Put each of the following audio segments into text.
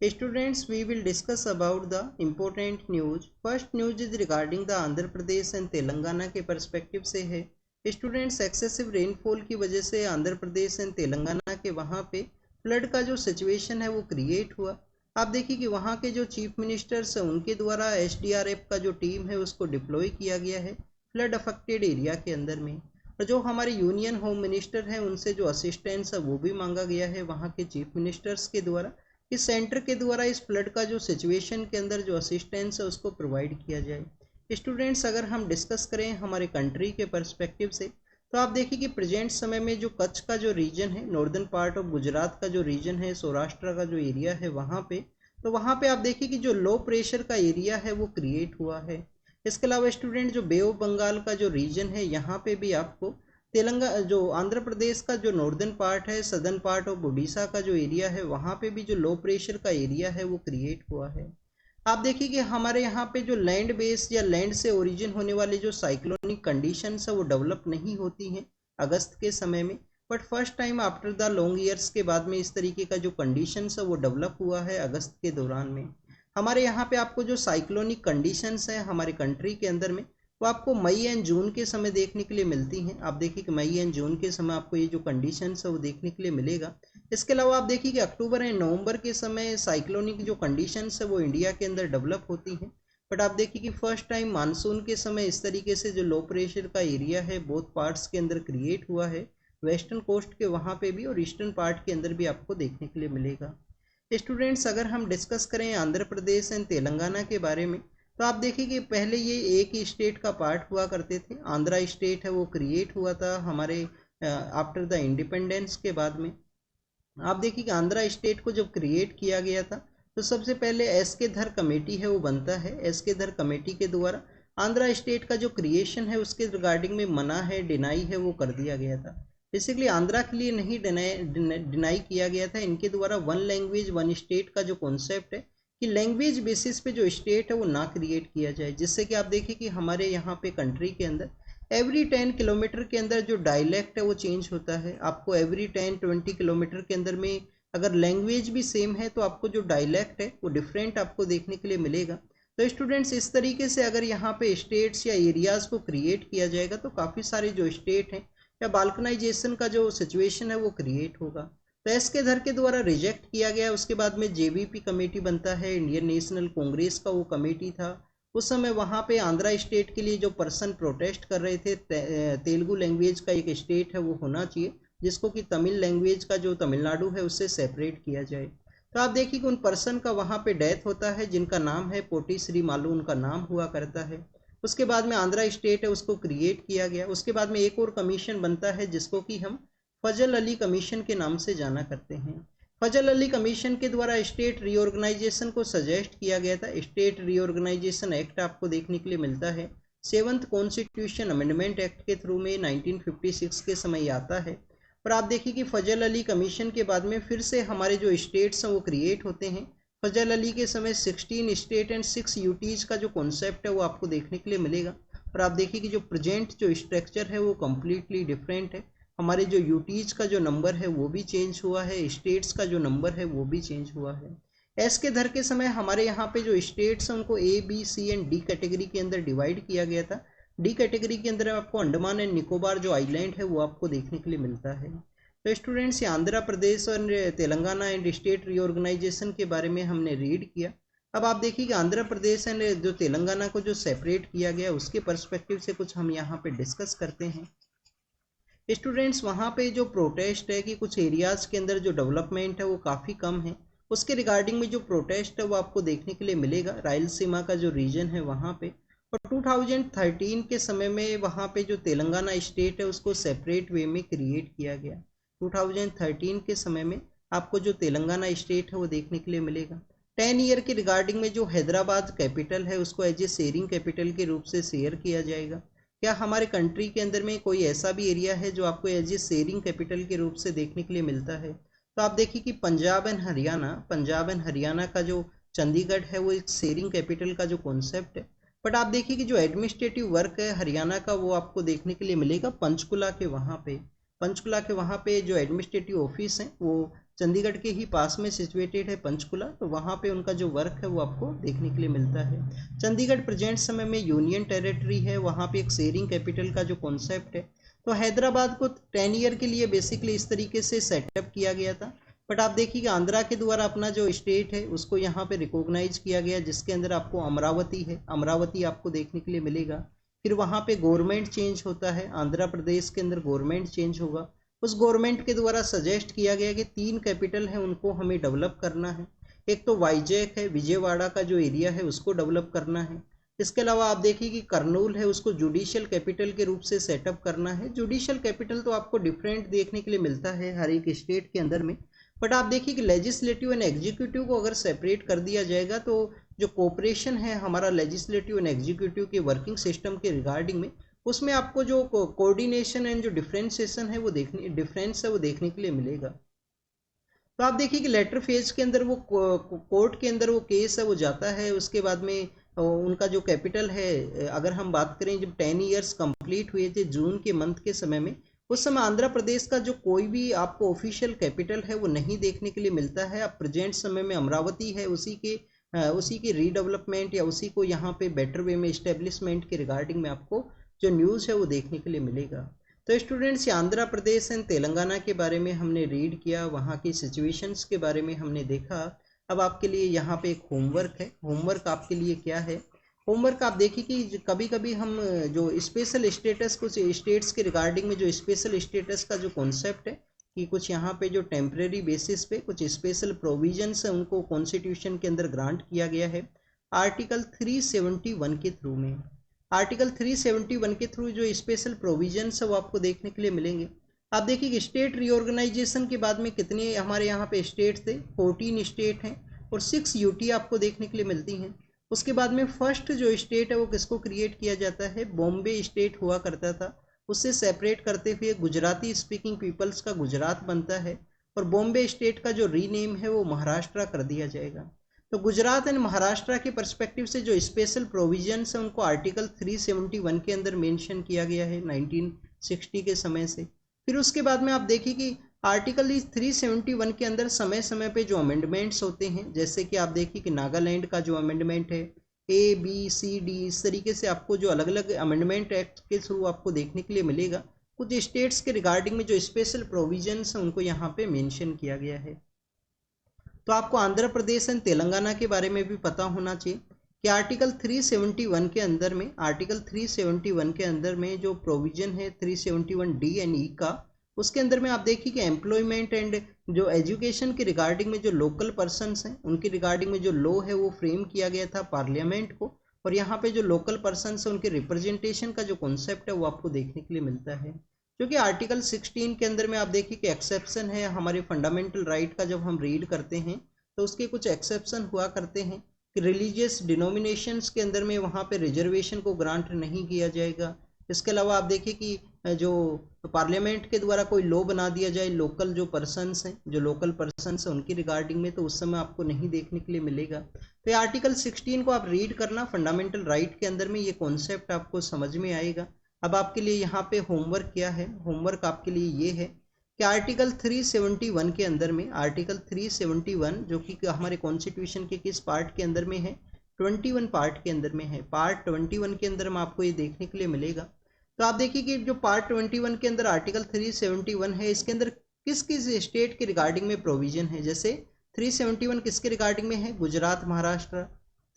Students, we will discuss about the important news. First news is regarding the Andhra Pradesh and Telangana के perspective से है। Students, excessive rainfall की वजह से आंध्र प्रदेश एंड तेलंगाना के वहाँ पे फ्लड का जो सिचुएशन है वो क्रिएट हुआ। आप देखिए कि वहाँ के जो चीफ मिनिस्टर्स हैं उनके द्वारा एसडीआरएफ का जो टीम है उसको डिप्लॉय किया गया है फ्लड अफेक्टेड एरिया के अंदर में। और जो हमारे यूनियन होम मिनिस्टर हैं उनसे जो असिस्टेंस है वो भी मांगा गया है वहाँ के चीफ मिनिस्टर्स के द्वारा, इस सेंटर के द्वारा इस फ्लड का जो सिचुएशन के अंदर जो असिस्टेंस है उसको प्रोवाइड किया जाए। स्टूडेंट्स, अगर हम डिस्कस करें हमारे कंट्री के पर्सपेक्टिव से तो आप देखिए कि प्रेजेंट समय में जो कच्छ का जो रीजन है, नॉर्दर्न पार्ट ऑफ गुजरात का जो रीजन है, सौराष्ट्र का जो एरिया है वहाँ पे, तो वहाँ पे आप देखिए कि जो लो प्रेशर का एरिया है वो क्रिएट हुआ है। इसके अलावा स्टूडेंट जो बे ऑफ बंगाल का जो रीजन है यहाँ पे भी आपको तेलंगाना जो आंध्र प्रदेश का जो नॉर्दर्न पार्ट है, सदर्न पार्ट ऑफ उड़ीसा का जो एरिया है वहाँ पे भी जो लो प्रेशर का एरिया है वो क्रिएट हुआ है। आप देखिए कि हमारे यहाँ पे जो लैंड बेस या लैंड से ओरिजिन होने वाले जो साइक्लोनिक कंडीशंस है वो डेवलप नहीं होती हैं अगस्त के समय में, but first time after the long years के बाद में इस तरीके का जो कंडीशंस है वो डेवलप हुआ है अगस्त के दौरान में। हमारे यहाँ पे आपको जो साइक्लोनिक कंडीशंस हैं हमारे कंट्री के अंदर में वो आपको मई एंड जून के समय देखने के लिए मिलती हैं। आप देखिए कि मई एंड जून के समय आपको ये जो कंडीशंस है वो देखने के लिए मिलेगा। इसके अलावा आप देखिए कि अक्टूबर एंड नवंबर के समय साइक्लोनिक जो कंडीशंस है वो इंडिया के अंदर डेवलप होती हैं, बट आप देखिए कि फर्स्ट टाइम मानसून के समय इस तरीके से जो लो प्रेशर का एरिया है बोथ पार्ट्स के अंदर क्रिएट हुआ है, वेस्टर्न कोस्ट के वहाँ पे भी और ईस्टर्न पार्ट के अंदर भी आपको देखने के लिए मिलेगा। स्टूडेंट्स, अगर हम डिस्कस करें आंध्र प्रदेश एंड तेलंगाना के बारे में तो आप देखिए कि पहले ये एक ही स्टेट का पार्ट हुआ करते थे। आंध्रा स्टेट है वो क्रिएट हुआ था हमारे आफ्टर द इंडिपेंडेंस के बाद में। आप देखिए कि आंध्रा स्टेट को जब क्रिएट किया गया था तो सबसे पहले एस के धर कमेटी है वो बनता है। एस के धर कमेटी के द्वारा आंध्रा स्टेट का जो क्रिएशन है उसके रिगार्डिंग में मना है, डिनाई है वो कर दिया गया था। बेसिकली आंध्रा के लिए नहीं डिनाई किया गया था, इनके द्वारा वन लैंग्वेज वन स्टेट का जो कॉन्सेप्ट है कि लैंग्वेज बेसिस पे जो स्टेट है वो ना क्रिएट किया जाए, जिससे कि आप देखिए कि हमारे यहाँ पे कंट्री के अंदर एवरी 10 किलोमीटर के अंदर जो डायलेक्ट है वो चेंज होता है। आपको एवरी 10-20 किलोमीटर के अंदर में अगर लैंग्वेज भी सेम है तो आपको जो डायलेक्ट है वो डिफरेंट आपको देखने के लिए मिलेगा। तो स्टूडेंट्स, इस तरीके से अगर यहाँ पे स्टेट्स या एरियाज को क्रिएट किया जाएगा तो काफ़ी सारे जो स्टेट हैं या बाल्कनाइजेशन का जो सिचुएशन है वो क्रिएट होगा। तो एस के धर के द्वारा रिजेक्ट किया गया। उसके बाद में जेबीपी कमेटी बनता है, इंडियन नेशनल कांग्रेस का वो कमेटी था। उस समय वहाँ पे आंध्रा स्टेट के लिए जो पर्सन प्रोटेस्ट कर रहे थे तेलुगु लैंग्वेज का एक स्टेट है वो होना चाहिए जिसको कि तमिल लैंग्वेज का जो तमिलनाडु है उससे सेपरेट किया जाए। तो आप देखिए कि उन पर्सन का वहाँ पे डेथ होता है जिनका नाम है पोटी श्री मालू उनका नाम हुआ करता है। उसके बाद में आंध्रा स्टेट है उसको क्रिएट किया गया। उसके बाद में एक और कमीशन बनता है जिसको कि हम फजल अली कमीशन के नाम से जाना करते हैं। फजल अली कमीशन के द्वारा स्टेट रीऑर्गेनाइजेशन को सजेस्ट किया गया था। स्टेट रीऑर्गेनाइजेशन एक्ट आपको देखने के लिए मिलता है 7th कॉन्स्टिट्यूशन अमेंडमेंट एक्ट के थ्रू में 1956 के समय आता है। और आप देखिए कि फजल अली कमीशन के बाद में फिर से हमारे जो स्टेट्स हैं वो क्रिएट होते हैं। फजल अली के समय 16 स्टेट एंड 6 यूटीज का जो कॉन्सेप्ट है वो आपको देखने के लिए मिलेगा। और आप देखिए कि जो प्रेजेंट जो स्ट्रक्चर है वो कम्प्लीटली डिफरेंट है। हमारे जो यूटीज का जो नंबर है वो भी चेंज हुआ है, स्टेट्स का जो नंबर है वो भी चेंज हुआ है। एस के धर के समय हमारे यहाँ पे जो स्टेट्स हैं उनको A B C and D category के अंदर डिवाइड किया गया था। डी कैटेगरी के अंदर आपको अंडमान एंड निकोबार जो आइलैंड है वो आपको देखने के लिए मिलता है। तो स्टूडेंट्स, ये आंध्र प्रदेश और तेलंगाना एंड स्टेट रीऑर्गेनाइजेशन के बारे में हमने रीड किया। अब आप देखिए कि आंध्र प्रदेश एंड जो तेलंगाना को जो सेपरेट किया गया उसके पर्सपेक्टिव से कुछ हम यहाँ पे डिस्कस करते हैं। स्टूडेंट्स, वहाँ पे जो प्रोटेस्ट है कि कुछ एरियाज़ के अंदर जो डेवलपमेंट है वो काफ़ी कम है, उसके रिगार्डिंग में जो प्रोटेस्ट है वो आपको देखने के लिए मिलेगा रायलसीमा का जो रीजन है वहाँ पे। और 2013 के समय में वहाँ पे जो तेलंगाना स्टेट है उसको सेपरेट वे में क्रिएट किया गया। 2013 के समय में आपको जो तेलंगाना स्टेट है वो देखने के लिए मिलेगा। 10 ईयर के रिगार्डिंग में जो हैदराबाद कैपिटल है उसको एज ए शेयरिंग कैपिटल के रूप से शेयर किया जाएगा। क्या हमारे कंट्री के अंदर में कोई ऐसा भी एरिया है जो आपको एज ए शेयरिंग कैपिटल के रूप से देखने के लिए मिलता है? तो आप देखिए कि पंजाब एंड हरियाणा का जो चंडीगढ़ है वो एक शेयरिंग कैपिटल का जो कॉन्सेप्ट है। बट आप देखिए कि जो एडमिनिस्ट्रेटिव वर्क है हरियाणा का वो आपको देखने के लिए मिलेगा पंचकुला के वहाँ पे। पंचकुला के वहाँ पे जो एडमिनिस्ट्रेटिव ऑफिस हैं वो चंडीगढ़ के ही पास में सिचुएटेड है पंचकुला, तो वहाँ पे उनका जो वर्क है वो आपको देखने के लिए मिलता है। चंडीगढ़ प्रेजेंट समय में यूनियन टेरिटरी है, वहाँ पे एक शेयरिंग कैपिटल का जो कॉन्सेप्ट है। तो हैदराबाद को 10 ईयर के लिए बेसिकली इस तरीके से सेटअप किया गया था। बट आप देखिएगा आंध्रा के द्वारा अपना जो स्टेट है उसको यहाँ पे रिकॉग्नाइज किया गया, जिसके अंदर आपको अमरावती है, अमरावती आपको देखने के लिए मिलेगा। फिर वहाँ पे गवर्नमेंट चेंज होता है, आंध्र प्रदेश के अंदर गवर्नमेंट चेंज होगा। उस गवर्नमेंट के द्वारा सजेस्ट किया गया कि 3 कैपिटल है उनको हमें डेवलप करना है। एक तो वाइजैक है, विजयवाड़ा का जो एरिया है उसको डेवलप करना है। इसके अलावा आप देखिए कि करनूल है, उसको जुडिशियल कैपिटल के रूप से सेटअप करना है। जुडिशियल कैपिटल तो आपको डिफरेंट देखने के लिए मिलता है हर एक स्टेट के अंदर में, बट आप देखिए कि लेजिस्लेटिव एंड एग्जीक्यूटिव को अगर सेपरेट कर दिया जाएगा तो जो कोऑपरेशन है हमारा लेजिस्लेटिव एंड एग्जीक्यूटिव के वर्किंग सिस्टम के रिगार्डिंग में, उसमें आपको जो कोऑर्डिनेशन एंड जो डिफरेंशिएशन है वो डिफरेंस है वो देखने के लिए मिलेगा। तो आप देखिए कि लेटर फेज के अंदर वो कोर्ट के अंदर वो केस है वो जाता है, उसके बाद में उनका जो कैपिटल है, अगर हम बात करें जब 10 ईयर्स कंप्लीट हुए थे जून के मंथ के समय में, उस समय आंध्र प्रदेश का जो कोई भी आपको ऑफिशियल कैपिटल है वो नहीं देखने के लिए मिलता है। अब प्रेजेंट समय में अमरावती है, उसी की रीडेवलपमेंट या उसी को यहाँ पे बेटर वे में इस्टेब्लिशमेंट के रिगार्डिंग में आपको जो न्यूज़ है वो देखने के लिए मिलेगा। तो स्टूडेंट्स, आंध्र प्रदेश एंड तेलंगाना के बारे में हमने रीड किया, वहाँ की सिचुएशंस के बारे में हमने देखा। अब आपके लिए यहाँ पे एक होमवर्क है। होमवर्क आपके लिए क्या है? होमवर्क आप देखिए कि कभी कभी हम जो स्पेशल स्टेटस, कुछ स्टेट्स के रिगार्डिंग में जो स्पेशल स्टेटस का जो कॉन्सेप्ट है कि कुछ यहाँ पे जो टेम्परेरी बेसिस पे कुछ स्पेशल प्रोविजंस है उनको कॉन्स्टिट्यूशन के अंदर ग्रांट किया गया है आर्टिकल 371 के थ्रू में। आर्टिकल 371 के थ्रू जो स्पेशल प्रोविजंस है वो आपको देखने के लिए मिलेंगे। आप देखिए कि स्टेट रीऑर्गेनाइजेशन के बाद में कितने हमारे यहाँ पे स्टेट थे, 14 स्टेट हैं और 6 यूटी आपको देखने के लिए मिलती हैं। उसके बाद में फर्स्ट जो स्टेट है वो किसको क्रिएट किया जाता है? बॉम्बे स्टेट हुआ करता था, उससे सेपरेट करते हुए गुजराती स्पीकिंग पीपल्स का गुजरात बनता है और बॉम्बे स्टेट का जो रीनेम है वो महाराष्ट्र कर दिया जाएगा। तो गुजरात एंड महाराष्ट्र के पर्सपेक्टिव से जो स्पेशल प्रोविजंस है उनको आर्टिकल 371 के अंदर मेंशन किया गया है 1960 के समय से। फिर उसके बाद में आप देखिए कि आर्टिकल 371 के अंदर समय समय पे जो अमेंडमेंट्स होते हैं, जैसे कि आप देखिए कि नागालैंड का जो अमेंडमेंट है ABCD, इस तरीके से आपको जो अलग अलग अमेंडमेंट एक्ट के थ्रू आपको देखने के लिए मिलेगा। कुछ स्टेट्स के रिगार्डिंग में जो स्पेशल प्रोविजंस हैं उनको यहाँ पे मेंशन किया गया है। तो आपको आंध्र प्रदेश एंड तेलंगाना के बारे में भी पता होना चाहिए कि आर्टिकल 371 के अंदर में, आर्टिकल 371 के अंदर में जो प्रोविजन है 371D एंड E का, उसके अंदर में आप देखिए कि एम्प्लॉयमेंट एंड जो एजुकेशन के रिगार्डिंग में जो लोकल पर्सनस हैं उनके रिगार्डिंग में जो लॉ है वो फ्रेम किया गया था पार्लियामेंट को, और यहाँ पे जो लोकल पर्सनस हैं उनके रिप्रेजेंटेशन का जो कॉन्सेप्ट है वो आपको देखने के लिए मिलता है। क्योंकि आर्टिकल 16 के अंदर में आप देखिए कि एक्सेप्शन है हमारे फंडामेंटल राइट का, जब हम रीड करते हैं तो उसके कुछ एक्सेप्शन हुआ करते हैं कि रिलीजियस डिनोमिनेशंस के अंदर में वहाँ पे रिजर्वेशन को ग्रांट नहीं किया जाएगा। इसके अलावा आप देखिए कि जो पार्लियामेंट के द्वारा कोई लॉ बना दिया जाए लोकल जो पर्सनस हैं, जो लोकल पर्सनस हैं उनकी रिगार्डिंग में, तो उस समय आपको नहीं देखने के लिए मिलेगा। तो ये आर्टिकल 16 को आप रीड करना, फंडामेंटल राइट के अंदर में ये कॉन्सेप्ट आपको समझ में आएगा। अब आपके लिए यहाँ पे होमवर्क क्या है? होमवर्क आपके लिए ये है कि आर्टिकल 371 के अंदर में, आर्टिकल 371 जो कि हमारे कॉन्स्टिट्यूशन के किस पार्ट के अंदर में है? 21 पार्ट के अंदर में है। पार्ट 21 के अंदर में आपको ये देखने के लिए मिलेगा। तो आप देखिए कि जो पार्ट 21 के अंदर आर्टिकल 371 है, इसके अंदर किस किस स्टेट के रिगार्डिंग में प्रोविजन है। जैसे 371 किसके रिगार्डिंग में है? गुजरात महाराष्ट्र।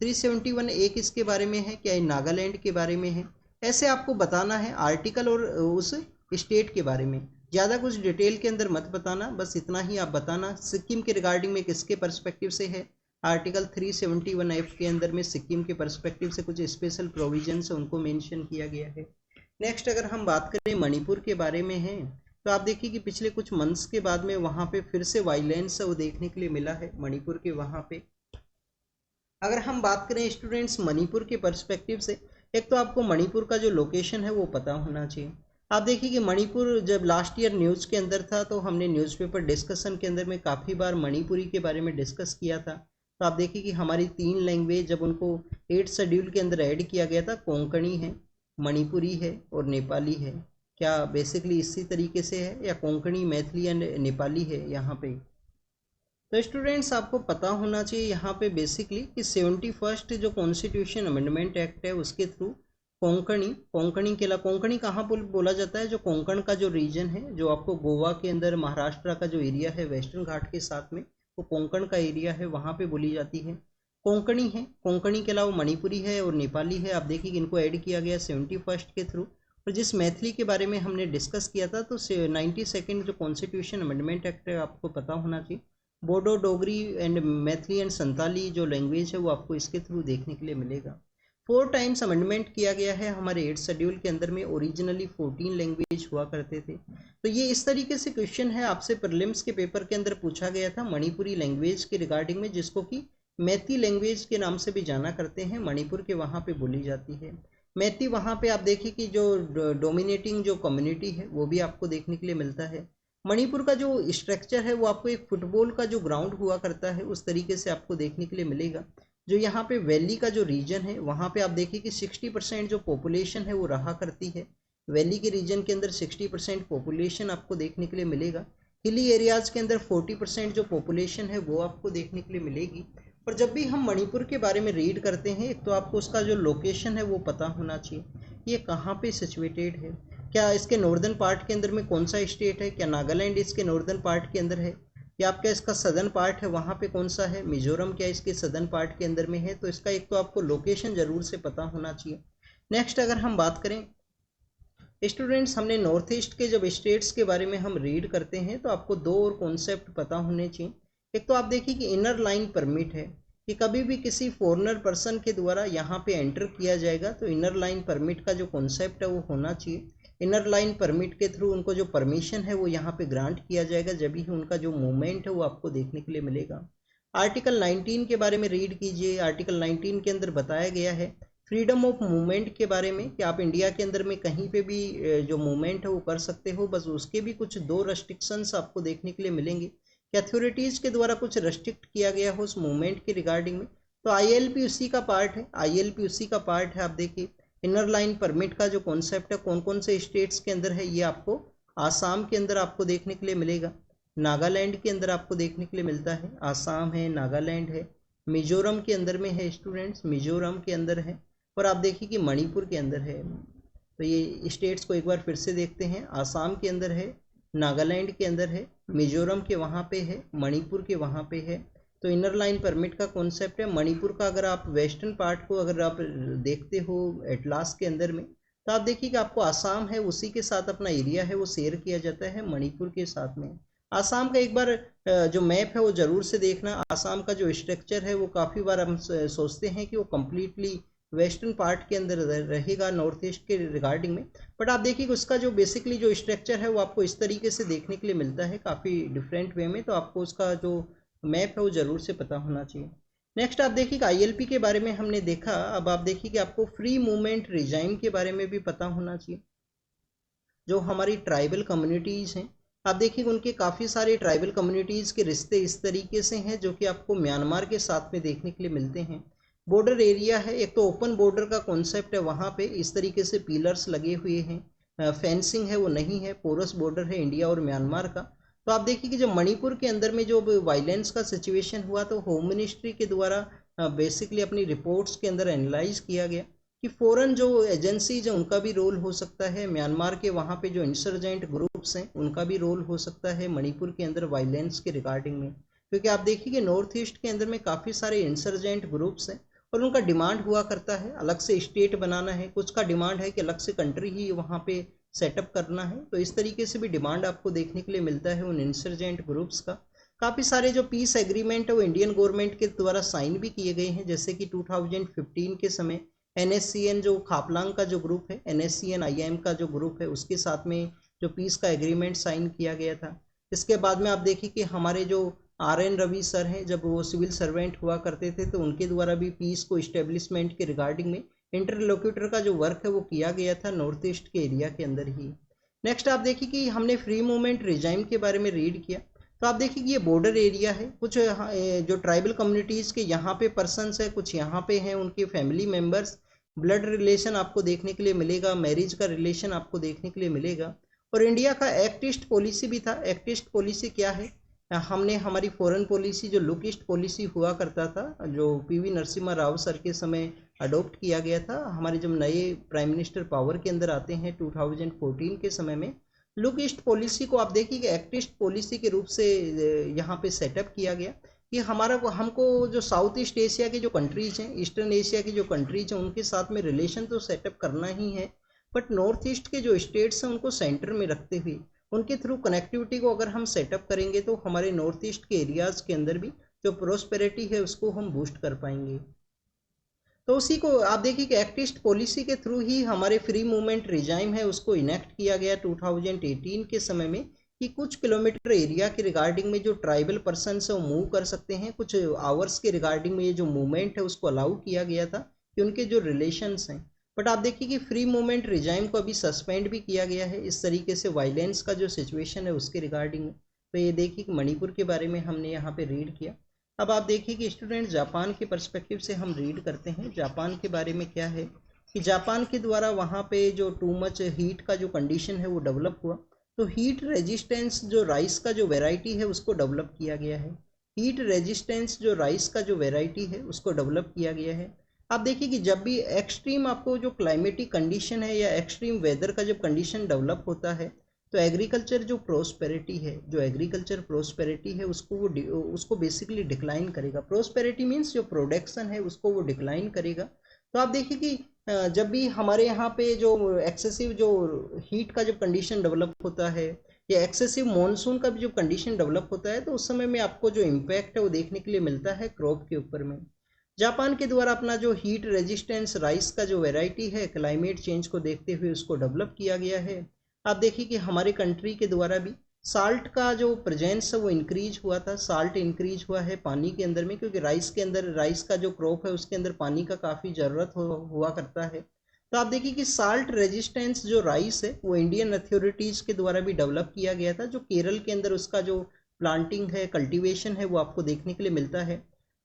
371 एक इसके बारे में है क्या? नागालैंड के बारे में है। ऐसे आपको बताना है आर्टिकल और उस स्टेट के बारे में, ज़्यादा कुछ डिटेल के अंदर मत बताना, बस इतना ही आप बताना। सिक्किम के रिगार्डिंग में किसके पर्सपेक्टिव से है? आर्टिकल 371F के अंदर में सिक्किम के पर्सपेक्टिव से कुछ स्पेशल प्रोविजंस है उनको मेंशन किया गया है। नेक्स्ट अगर हम बात करें मणिपुर के बारे में है, तो आप देखिए कि पिछले कुछ मंथ्स के बाद में वहाँ पे फिर से वायलेंस है वो देखने के लिए मिला है मणिपुर के वहाँ पे। अगर हम बात करें स्टूडेंट्स मणिपुर के पर्सपेक्टिव से, एक तो आपको मणिपुर का जो लोकेशन है वो पता होना चाहिए। आप देखिए कि मणिपुर जब लास्ट ईयर न्यूज़ के अंदर था तो हमने न्यूज़पेपर डिस्कशन के अंदर में काफ़ी बार मणिपुरी के बारे में डिस्कस किया था। तो आप देखिए कि हमारी 3 लैंग्वेज जब उनको 8 शेड्यूल के अंदर ऐड किया गया था, कोंकणी है, मणिपुरी है और नेपाली है। क्या बेसिकली इसी तरीके से है या कोंकणी, मैथिली एंड नेपाली है यहाँ पे? तो स्टूडेंट्स आपको पता होना चाहिए यहाँ पे बेसिकली कि 71 जो कॉन्स्टिट्यूशन अमेंडमेंट एक्ट है उसके थ्रू कोंकणी कहाँ बोला जाता है, जो कोंकण का जो रीजन है, जो आपको गोवा के अंदर महाराष्ट्र का जो एरिया है वेस्टर्न घाट के साथ में, वो कोंकण का एरिया है, वहाँ पे बोली जाती है कोंकणी है। कोंकणी के अलावा मणिपुरी है और नेपाली है। आप देखिए कि इनको ऐड किया गया 71 के थ्रू। और जिस मैथिली के बारे में हमने डिस्कस किया था, तो 92 जो कॉन्स्टिट्यूशन अमेंडमेंट एक्ट है आपको पता होना चाहिए। बोडो, डोगरी एंड मैथिली एंड संताली जो लैंग्वेज है वो आपको इसके थ्रू देखने के लिए मिलेगा। 4 टाइम्स अमेंडमेंट किया गया है हमारे 8th शेड्यूल के अंदर में। ओरिजिनली 14 लैंग्वेज हुआ करते थे। तो ये इस तरीके से क्वेश्चन है आपसे प्रीलिम्स के पेपर के अंदर पूछा गया था मणिपुरी लैंग्वेज के रिगार्डिंग में, जिसको कि मैती लैंग्वेज के नाम से भी जाना करते हैं। मणिपुर के वहाँ पे बोली जाती है मैती। वहाँ पे आप देखिए कि जो डोमिनेटिंग जो कम्युनिटी है वो भी आपको देखने के लिए मिलता है। मणिपुर का जो स्ट्रक्चर है वो आपको एक फुटबॉल का जो ग्राउंड हुआ करता है उस तरीके से आपको देखने के लिए मिलेगा। जो यहाँ पे वैली का जो रीजन है वहाँ पे आप देखिए कि 60% जो पॉपुलेशन है वो रहा करती है। वैली के रीजन के अंदर 60% पॉपुलेशन आपको देखने के लिए मिलेगा। हिली एरियाज के अंदर 40% जो पॉपुलेशन है वो आपको देखने के लिए मिलेगी। और जब भी हम मणिपुर के बारे में रीड करते हैं, एक तो आपको उसका जो लोकेशन है वो पता होना चाहिए, ये कहाँ पे सिचुएटेड है। क्या इसके नॉर्दर्न पार्ट के अंदर में कौन सा स्टेट है, क्या नागालैंड इसके नॉर्दर्न पार्ट के अंदर है, या आपका इसका सदर्न पार्ट है वहाँ पे कौन सा है, मिजोरम क्या इसके सदर्न पार्ट के अंदर में है। तो इसका एक तो आपको लोकेशन ज़रूर से पता होना चाहिए। नेक्स्ट अगर हम बात करें स्टूडेंट्स, हमने नॉर्थ ईस्ट के जब स्टेट्स के बारे में हम रीड करते हैं तो आपको 2 और कॉन्सेप्ट पता होने चाहिए। एक तो आप देखिए कि इनर लाइन परमिट है कि कभी भी किसी फॉरेनर पर्सन के द्वारा यहाँ पे एंटर किया जाएगा तो इनर लाइन परमिट का जो कॉन्सेप्ट है वो होना चाहिए। इनर लाइन परमिट के थ्रू उनको जो परमिशन है वो यहाँ पे ग्रांट किया जाएगा, जब भी उनका जो मूवमेंट है वो आपको देखने के लिए मिलेगा। आर्टिकल 19 के बारे में रीड कीजिए। आर्टिकल 19 के अंदर बताया गया है फ्रीडम ऑफ मूवमेंट के बारे में कि आप इंडिया के अंदर में कहीं पे भी जो मूवमेंट है वो कर सकते हो। बस उसके भी कुछ 2 रेस्ट्रिक्शंस आपको देखने के लिए मिलेंगे कि अथॉरिटीज़ के द्वारा कुछ रेस्ट्रिक्ट किया गया हो उस मूवमेंट के रिगार्डिंग में। तो ILP उसी का पार्ट है, ILP उसी का पार्ट है। आप देखिए इनर लाइन परमिट का जो कॉन्सेप्ट है कौन कौन से स्टेट्स के अंदर है, ये आपको आसाम के अंदर आपको देखने के लिए मिलेगा, नागालैंड के अंदर आपको देखने के लिए मिलता है। आसाम है, नागालैंड है, मिजोरम के अंदर में है स्टूडेंट्स, मिजोरम के अंदर है, और आप देखिए कि मणिपुर के अंदर है। तो ये स्टेट्स को एक बार फिर से देखते हैं। आसाम के अंदर है, नागालैंड के अंदर है, मिजोरम के वहाँ पे है, मणिपुर के वहाँ पे है। तो इनर लाइन परमिट का कॉन्सेप्ट है। मणिपुर का अगर आप वेस्टर्न पार्ट को अगर आप देखते हो एटलास के अंदर में, तो आप देखिए कि आपको आसाम है उसी के साथ अपना एरिया है वो शेयर किया जाता है मणिपुर के साथ में। आसाम का एक बार जो मैप है वो ज़रूर से देखना। आसाम का जो स्ट्रक्चर है वो काफ़ी बार हम सोचते हैं कि वो कम्प्लीटली वेस्टर्न पार्ट के अंदर रहेगा नॉर्थ ईस्ट के रिगार्डिंग में, बट आप देखिए कि उसका जो बेसिकली जो स्ट्रक्चर है वो आपको इस तरीके से देखने के लिए मिलता है काफ़ी डिफरेंट वे में। तो आपको उसका जो मैप है वो ज़रूर से पता होना चाहिए। नेक्स्ट आप देखिए कि ILP के बारे में हमने देखा। अब आप देखिए कि आपको फ्री मूवमेंट रिजाइम के बारे में भी पता होना चाहिए। जो हमारी ट्राइबल कम्युनिटीज़ हैं, आप देखिए उनके काफ़ी सारे ट्राइबल कम्युनिटीज़ के रिश्ते इस तरीके से हैं जो कि आपको म्यांमार के साथ में देखने के लिए मिलते हैं। बॉर्डर एरिया है, एक तो ओपन बॉर्डर का कॉन्सेप्ट है, वहाँ पे इस तरीके से पिलर्स लगे हुए हैं, फेंसिंग है वो नहीं है, पोरस बॉर्डर है इंडिया और म्यांमार का। तो आप देखिए कि जब मणिपुर के अंदर में जो वायलेंस का सिचुएशन हुआ तो होम मिनिस्ट्री के द्वारा बेसिकली अपनी रिपोर्ट्स के अंदर एनालाइज किया गया कि फॉरेन जो एजेंसीज हैं उनका भी रोल हो सकता है, म्यांमार के वहाँ पे जो इंसर्जेंट ग्रुप्स हैं उनका भी रोल हो सकता है मणिपुर के अंदर वायलेंस के रिगार्डिंग में। क्योंकि आप देखिए कि नॉर्थ ईस्ट के अंदर में काफ़ी सारे इंसर्जेंट ग्रुप्स हैं और उनका डिमांड हुआ करता है अलग से स्टेट बनाना है, कुछ का डिमांड है कि अलग से कंट्री ही वहाँ पे सेटअप करना है। तो इस तरीके से भी डिमांड आपको देखने के लिए मिलता है उन इंसर्जेंट ग्रुप्स का। काफ़ी सारे जो पीस एग्रीमेंट है वो इंडियन गवर्नमेंट के द्वारा साइन भी किए गए हैं, जैसे कि 2015 के समय NSCN जो खापलांग का जो ग्रुप है, NSCN IIM का जो ग्रुप है उसके साथ में जो पीस का एग्रीमेंट साइन किया गया था। इसके बाद में आप देखिए कि हमारे जो RN रवि सर हैं, जब वो सिविल सर्वेंट हुआ करते थे तो उनके द्वारा भी पीस को इस्टेब्लिशमेंट के रिगार्डिंग में इंटरलोक्यूटर का जो वर्क है वो किया गया था नॉर्थ ईस्ट के एरिया के अंदर ही। नेक्स्ट आप देखिए कि हमने फ्री मूवमेंट रिजाइम के बारे में रीड किया। तो आप देखिए कि ये बॉर्डर एरिया है, कुछ जो ट्राइबल कम्युनिटीज़ के यहाँ पे पर्सनस है, कुछ यहाँ पे हैं उनके फैमिली मेम्बर्स, ब्लड रिलेशन आपको देखने के लिए मिलेगा, मैरिज का रिलेशन आपको देखने के लिए मिलेगा। और इंडिया का एक्ट ईस्ट पॉलिसी भी था। एक्ट ईस्ट पॉलिसी क्या है, हमने हमारी फॉरेन पॉलिसी जो लुक ईस्ट पॉलिसी हुआ करता था, जो पीवी नरसिम्हा राव सर के समय अडॉप्ट किया गया था, हमारे जब नए प्राइम मिनिस्टर पावर के अंदर आते हैं 2014 के समय में, लुक ईस्ट पॉलिसी को आप देखिए कि एक्ट ईस्ट पॉलिसी के रूप से यहाँ पे सेटअप किया गया कि हमको जो साउथ ईस्ट एशिया के जो कंट्रीज हैं, ईस्टर्न एशिया की जो कंट्रीज हैं, उनके साथ में रिलेशन तो सेटअप करना ही है, बट नॉर्थ ईस्ट के जो स्टेट्स हैं उनको सेंटर में रखते हुए उनके थ्रू कनेक्टिविटी को अगर हम सेटअप करेंगे तो हमारे नॉर्थ ईस्ट के एरियाज़ के अंदर भी जो प्रोस्पेरिटी है उसको हम बूस्ट कर पाएंगे। तो उसी को आप देखिए कि एक्ट ईस्ट पॉलिसी के थ्रू ही हमारे फ्री मूवमेंट रिजाइम है उसको इनेक्ट किया गया 2018 के समय में, कि कुछ किलोमीटर एरिया के रिगार्डिंग में जो ट्राइबल पर्सन है वो मूव कर सकते हैं, कुछ आवर्स के रिगार्डिंग में ये जो मूवमेंट है उसको अलाउ किया गया था कि उनके जो रिलेशंस हैं। बट आप देखिए कि फ्री मूवमेंट रिजाइम को अभी सस्पेंड भी किया गया है इस तरीके से वायलेंस का जो सिचुएशन है उसके रिगार्डिंग में। तो ये देखिए कि मणिपुर के बारे में हमने यहाँ पे रीड किया। अब आप देखिए कि स्टूडेंट जापान के पर्सपेक्टिव से हम रीड करते हैं जापान के बारे में क्या है कि जापान के द्वारा वहाँ पे जो टू मच हीट का जो कंडीशन है वो डेवलप हुआ, तो हीट रेजिस्टेंस जो राइस का जो वेराइटी है उसको डेवलप किया गया है। हीट रेजिस्टेंस जो राइस का जो वेराइटी है उसको डेवलप किया गया है। आप देखिए कि जब भी एक्सट्रीम आपको जो क्लाइमेटिक कंडीशन है या एक्सट्रीम वेदर का जब कंडीशन डेवलप होता है तो एग्रीकल्चर जो प्रोस्पेरिटी है, जो एग्रीकल्चर प्रोस्पेरिटी है उसको बेसिकली डिक्लाइन करेगा। प्रोस्पेरिटी मीन्स जो प्रोडक्शन है उसको वो डिक्लाइन करेगा। तो आप देखिए कि जब भी हमारे यहाँ पे जो एक्सेसिव जो हीट का जब कंडीशन डेवलप होता है या एक्सेसिव मॉनसून का भी जो कंडीशन डेवलप होता है तो उस समय में आपको जो इम्पैक्ट है वो देखने के लिए मिलता है क्रॉप के ऊपर में। जापान के द्वारा अपना जो हीट रेजिस्टेंस राइस का जो वेराइटी है क्लाइमेट चेंज को देखते हुए उसको डेवलप किया गया है। आप देखिए कि हमारे कंट्री के द्वारा भी साल्ट का जो प्रेजेंस है वो इंक्रीज हुआ था, साल्ट इंक्रीज हुआ है पानी के अंदर में, क्योंकि राइस के अंदर राइस का जो क्रॉप है उसके अंदर पानी का काफ़ी ज़रूरत हुआ करता है। तो आप देखिए कि साल्ट रेजिस्टेंस जो राइस है वो इंडियन अथॉरिटीज़ के द्वारा भी डेवलप किया गया था, जो केरल के अंदर उसका जो प्लांटिंग है कल्टीवेशन है वो आपको देखने के लिए मिलता है।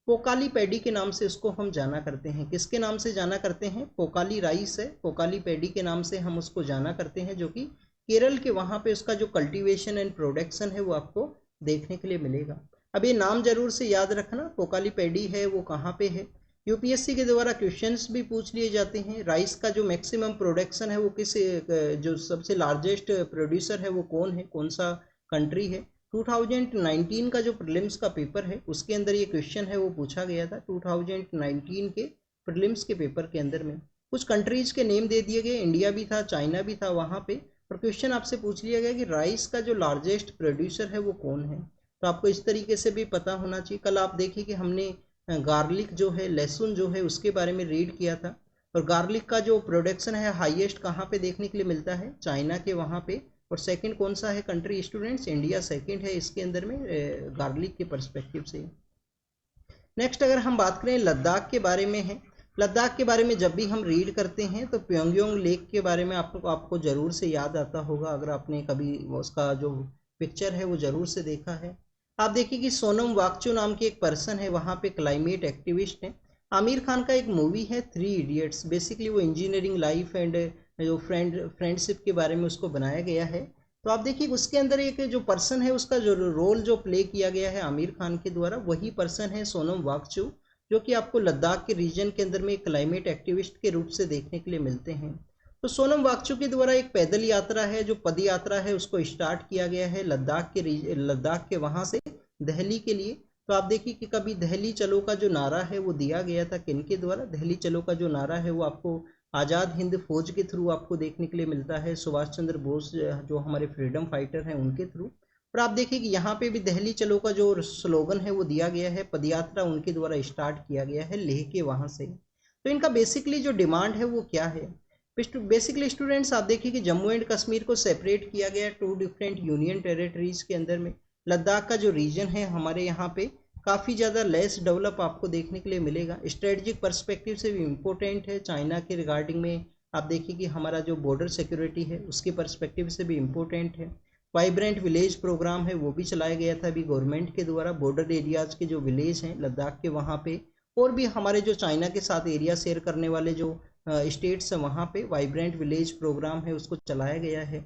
पोकाली पैडी के नाम से उसको हम जाना करते हैं। किसके नाम से जाना करते हैं? पोकाली राइस है, पोकाली पैडी के नाम से हम उसको जाना करते हैं, जो कि केरल के वहाँ पे उसका जो कल्टीवेशन एंड प्रोडक्शन है वो आपको देखने के लिए मिलेगा। अब ये नाम जरूर से याद रखना, पोकाली पैडी है वो कहाँ पे है। यूपीएससी के द्वारा क्वेश्चंस भी पूछ लिए जाते हैं। राइस का जो मैक्सिमम प्रोडक्शन है वो किस जो सबसे लार्जेस्ट प्रोड्यूसर है वो कौन है, कौन सा कंट्री है। 2019 का जो प्रीलिम्स का पेपर है उसके अंदर ये क्वेश्चन है वो पूछा गया था। 2019 के प्रीलिम्स के पेपर के अंदर में कुछ कंट्रीज के नेम दे दिए गए, इंडिया भी था, चाइना भी था वहाँ पे, और क्वेश्चन आपसे पूछ लिया गया कि राइस का जो लार्जेस्ट प्रोड्यूसर है वो कौन है। तो आपको इस तरीके से भी पता होना चाहिए। कल आप देखिए कि हमने गार्लिक जो है, लहसुन जो है, उसके बारे में रीड किया था, और गार्लिक का जो प्रोडक्शन है हाईएस्ट कहाँ पे देखने के लिए मिलता है? चाइना के वहाँ पे। और सेकंड कौन सा है कंट्री स्टूडेंट्स? इंडिया सेकंड है इसके अंदर में गार्लिक के पर्सपेक्टिव से। नेक्स्ट अगर हम बात करें लद्दाख के बारे में है, लद्दाख के बारे में जब भी हम रीड करते हैं तो प्योंगयांग लेक के बारे में आपको ज़रूर से याद आता होगा, अगर आपने कभी उसका जो पिक्चर है वो ज़रूर से देखा है। आप देखिए कि सोनम वांगचुक नाम की एक पर्सन है वहाँ पे, क्लाइमेट एक्टिविस्ट है। आमिर खान का एक मूवी है 3 इडियट्स, बेसिकली वो इंजीनियरिंग लाइफ एंड जो फ्रेंडशिप के बारे में उसको बनाया गया है। तो आप देखिए उसके अंदर एक जो पर्सन है उसका जो रोल जो प्ले किया गया है आमिर खान के द्वारा, वही पर्सन है सोनम वांगचुक, जो कि आपको लद्दाख के रीजन के अंदर में क्लाइमेट एक्टिविस्ट के रूप से देखने के लिए मिलते हैं। तो सोनम वांगचुक के द्वारा एक पैदल यात्रा है, जो पद यात्रा है, उसको स्टार्ट किया गया है लद्दाख के वहाँ से दिल्ली के लिए। तो आप देखिए कि कभी दिल्ली चलो का जो नारा है वो दिया गया था किनके द्वारा? दिल्ली चलो का जो नारा है वो आपको आज़ाद हिंद फौज के थ्रू आपको देखने के लिए मिलता है, सुभाष चंद्र बोस जो हमारे फ्रीडम फाइटर हैं उनके थ्रू। और आप देखिए कि यहाँ पे भी दिल्ली चलो का जो स्लोगन है वो दिया गया है, पदयात्रा उनके द्वारा स्टार्ट किया गया है लेह के वहाँ से। तो इनका बेसिकली जो डिमांड है वो क्या है? बेसिकली स्टूडेंट्स आप देखिए कि जम्मू एंड कश्मीर को सेपरेट किया गया 2 डिफरेंट यूनियन टेरिटरीज के अंदर में। लद्दाख का जो रीजन है हमारे यहाँ पे काफ़ी ज़्यादा लेस डेवलप आपको देखने के लिए मिलेगा, स्ट्रेटजिक पर्सपेक्टिव से भी इम्पोर्टेंट है। चाइना के रिगार्डिंग में आप देखिए कि हमारा जो बॉर्डर सिक्योरिटी है उसके पर्सपेक्टिव से भी इम्पोर्टेंट है। वाइब्रेंट विलेज प्रोग्राम है वो भी चलाया गया था अभी गवर्नमेंट के द्वारा, बॉर्डर एरियाज़ के जो विलेज हैं लद्दाख के वहाँ पे, और भी हमारे जो चाइना के साथ एरिया शेयर करने वाले जो स्टेट्स हैं वहाँ पे वाइब्रेंट विलेज प्रोग्राम है उसको चलाया गया है।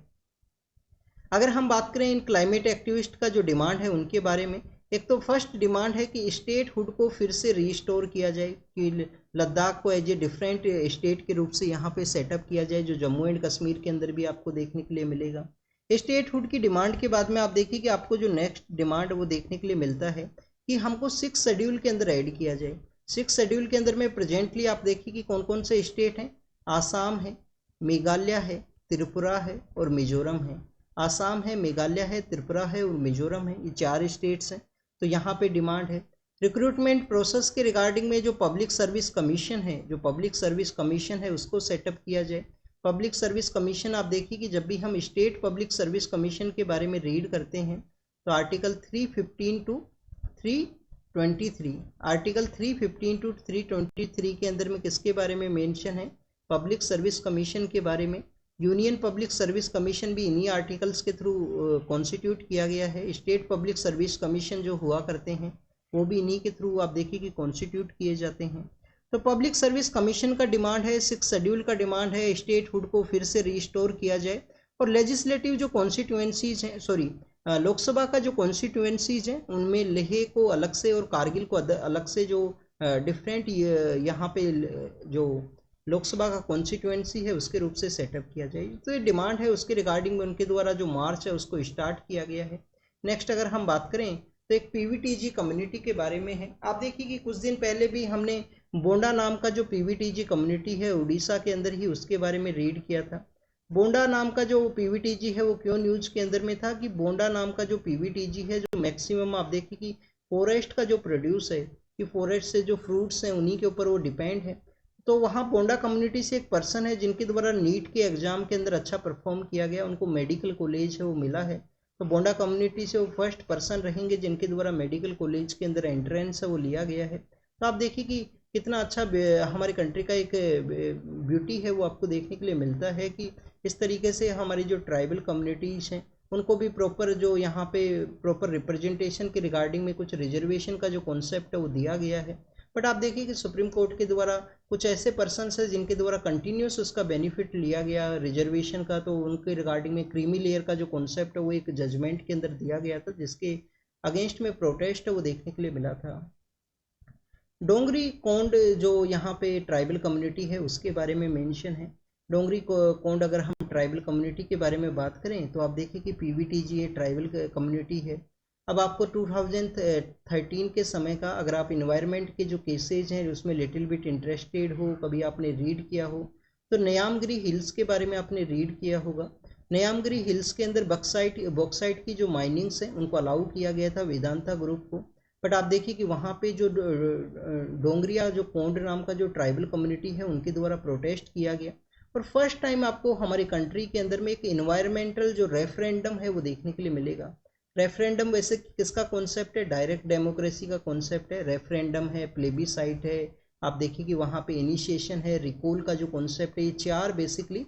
अगर हम बात करें इन क्लाइमेट एक्टिविस्ट का जो डिमांड है उनके बारे में, एक तो फर्स्ट डिमांड है कि स्टेट हुड को फिर से रिस्टोर किया जाए, कि लद्दाख को एज ए डिफरेंट स्टेट के रूप से यहाँ पे सेटअप किया जाए, जो जम्मू एंड कश्मीर के अंदर भी आपको देखने के लिए मिलेगा। स्टेट हुड की डिमांड के बाद में आप देखिए कि आपको जो नेक्स्ट डिमांड वो देखने के लिए मिलता है कि हमको 6 शेड्यूल के अंदर ऐड किया जाए। 6 शेड्यूल के अंदर में प्रेजेंटली आप देखिए कि कौन कौन से स्टेट हैं। आसाम है, मेघालय है, त्रिपुरा है और मिजोरम है। आसाम है, मेघालय है, त्रिपुरा है और मिजोरम है, ये 4 स्टेट्स हैं। तो यहाँ पे डिमांड है रिक्रूटमेंट प्रोसेस के रिगार्डिंग में जो पब्लिक सर्विस कमीशन है उसको सेटअप किया जाए। पब्लिक सर्विस कमीशन आप देखिए कि जब भी हम स्टेट पब्लिक सर्विस कमीशन के बारे में रीड करते हैं तो आर्टिकल 315 टू 323 आर्टिकल 315 टू 323 के अंदर में किसके बारे में मेंशन है, पब्लिक सर्विस कमीशन के बारे में। यूनियन पब्लिक सर्विस कमीशन भी इन्हीं आर्टिकल्स के थ्रू कॉन्स्टिट्यूट किया गया है। स्टेट पब्लिक सर्विस कमीशन जो हुआ करते हैं वो भी इन्हीं के थ्रू आप देखिए कि कॉन्स्टिट्यूट किए जाते हैं। तो पब्लिक सर्विस कमीशन का डिमांड है, 6 शेड्यूल का डिमांड है स्टेट हुड को फिर से रिस्टोर किया जाए। और लेजिस्लेटिव जो कॉन्स्टिट्यूएंसीज हैं, लोकसभा का जो कॉन्स्टिट्यूएंसीज हैं उनमें लेह को अलग से और कारगिल को अलग से जो डिफरेंट यहाँ पे जो लोकसभा का कॉन्स्टिट्यूएंसी है उसके रूप से सेटअप किया जाए। तो ये डिमांड है, उसके रिगार्डिंग में उनके द्वारा जो मार्च है उसको स्टार्ट किया गया है। नेक्स्ट अगर हम बात करें तो एक पीवीटीजी कम्युनिटी के बारे में है। आप देखिए कि कुछ दिन पहले भी हमने बोंडा नाम का जो पीवीटीजी कम्युनिटी है उड़ीसा के अंदर ही, उसके बारे में रीड किया था। बोंडा नाम का जो पीवीटीजी है वो क्यों न्यूज के अंदर में था कि बोंडा नाम का जो पीवीटीजी है जो मैक्सिमम आप देखिए कि फॉरेस्ट का जो प्रोड्यूस है, कि फॉरेस्ट से जो फ्रूट्स हैं उन्हीं के ऊपर वो डिपेंड है। तो वहाँ बोंडा कम्युनिटी से एक पर्सन है जिनके द्वारा नीट के एग्जाम के अंदर अच्छा परफॉर्म किया गया, उनको मेडिकल कॉलेज है वो मिला है। तो बोंडा कम्युनिटी से वो फर्स्ट पर्सन रहेंगे जिनके द्वारा मेडिकल कॉलेज के अंदर एंट्रेंस है वो लिया गया है। तो आप देखिए कि कितना अच्छा हमारी कंट्री का एक ब्यूटी है वो आपको देखने के लिए मिलता है कि इस तरीके से हमारी जो ट्राइबल कम्युनिटीज़ हैं उनको भी प्रॉपर जो यहाँ पे प्रॉपर रिप्रेजेंटेशन के रिगार्डिंग में कुछ रिजर्वेशन का जो कॉन्सेप्ट है वो दिया गया है। बट आप देखिए कि सुप्रीम कोर्ट के द्वारा कुछ ऐसे पर्सन्स हैं जिनके द्वारा कंटिन्यूस उसका बेनिफिट लिया गया रिजर्वेशन का, तो उनके रिगार्डिंग में क्रीमी लेयर का जो कॉन्सेप्ट है वो एक जजमेंट के अंदर दिया गया था जिसके अगेंस्ट में प्रोटेस्ट है वो देखने के लिए मिला था। डोंगरी कोंड जो यहाँ पे ट्राइबल कम्युनिटी है उसके बारे में मेंशन है। डोंगरी कोंड अगर हम ट्राइबल कम्युनिटी के बारे में बात करें तो आप देखिए कि पीवीटीजी ट्राइबल कम्युनिटी है। अब आपको 2013 के समय का अगर आप इन्वायरमेंट के जो केसेज हैं उसमें लिटिल बिट इंटरेस्टेड हो, कभी आपने रीड किया हो तो न्यामगिरी हिल्स के बारे में आपने रीड किया होगा। न्यामगिरी हिल्स के अंदर बॉक्साइट की जो माइनिंग्स हैं उनको अलाउ किया गया था वेदांता ग्रुप को। बट आप देखिए कि वहाँ पे जो डोंगरिया जो कोंड नाम का जो ट्राइबल कम्युनिटी है उनके द्वारा प्रोटेस्ट किया गया। और फर्स्ट टाइम आपको हमारी कंट्री के अंदर में एक इन्वायरमेंटल जो रेफरेंडम है वो देखने के लिए मिलेगा। रेफरेंडम वैसे किसका कॉन्सेप्ट है, डायरेक्ट डेमोक्रेसी का कॉन्सेप्ट है। रेफरेंडम है, प्लेबीसाइट है, आप देखिए कि वहाँ पे इनिशिएशन है, रिकॉल का जो कॉन्सेप्ट है, ये 4 बेसिकली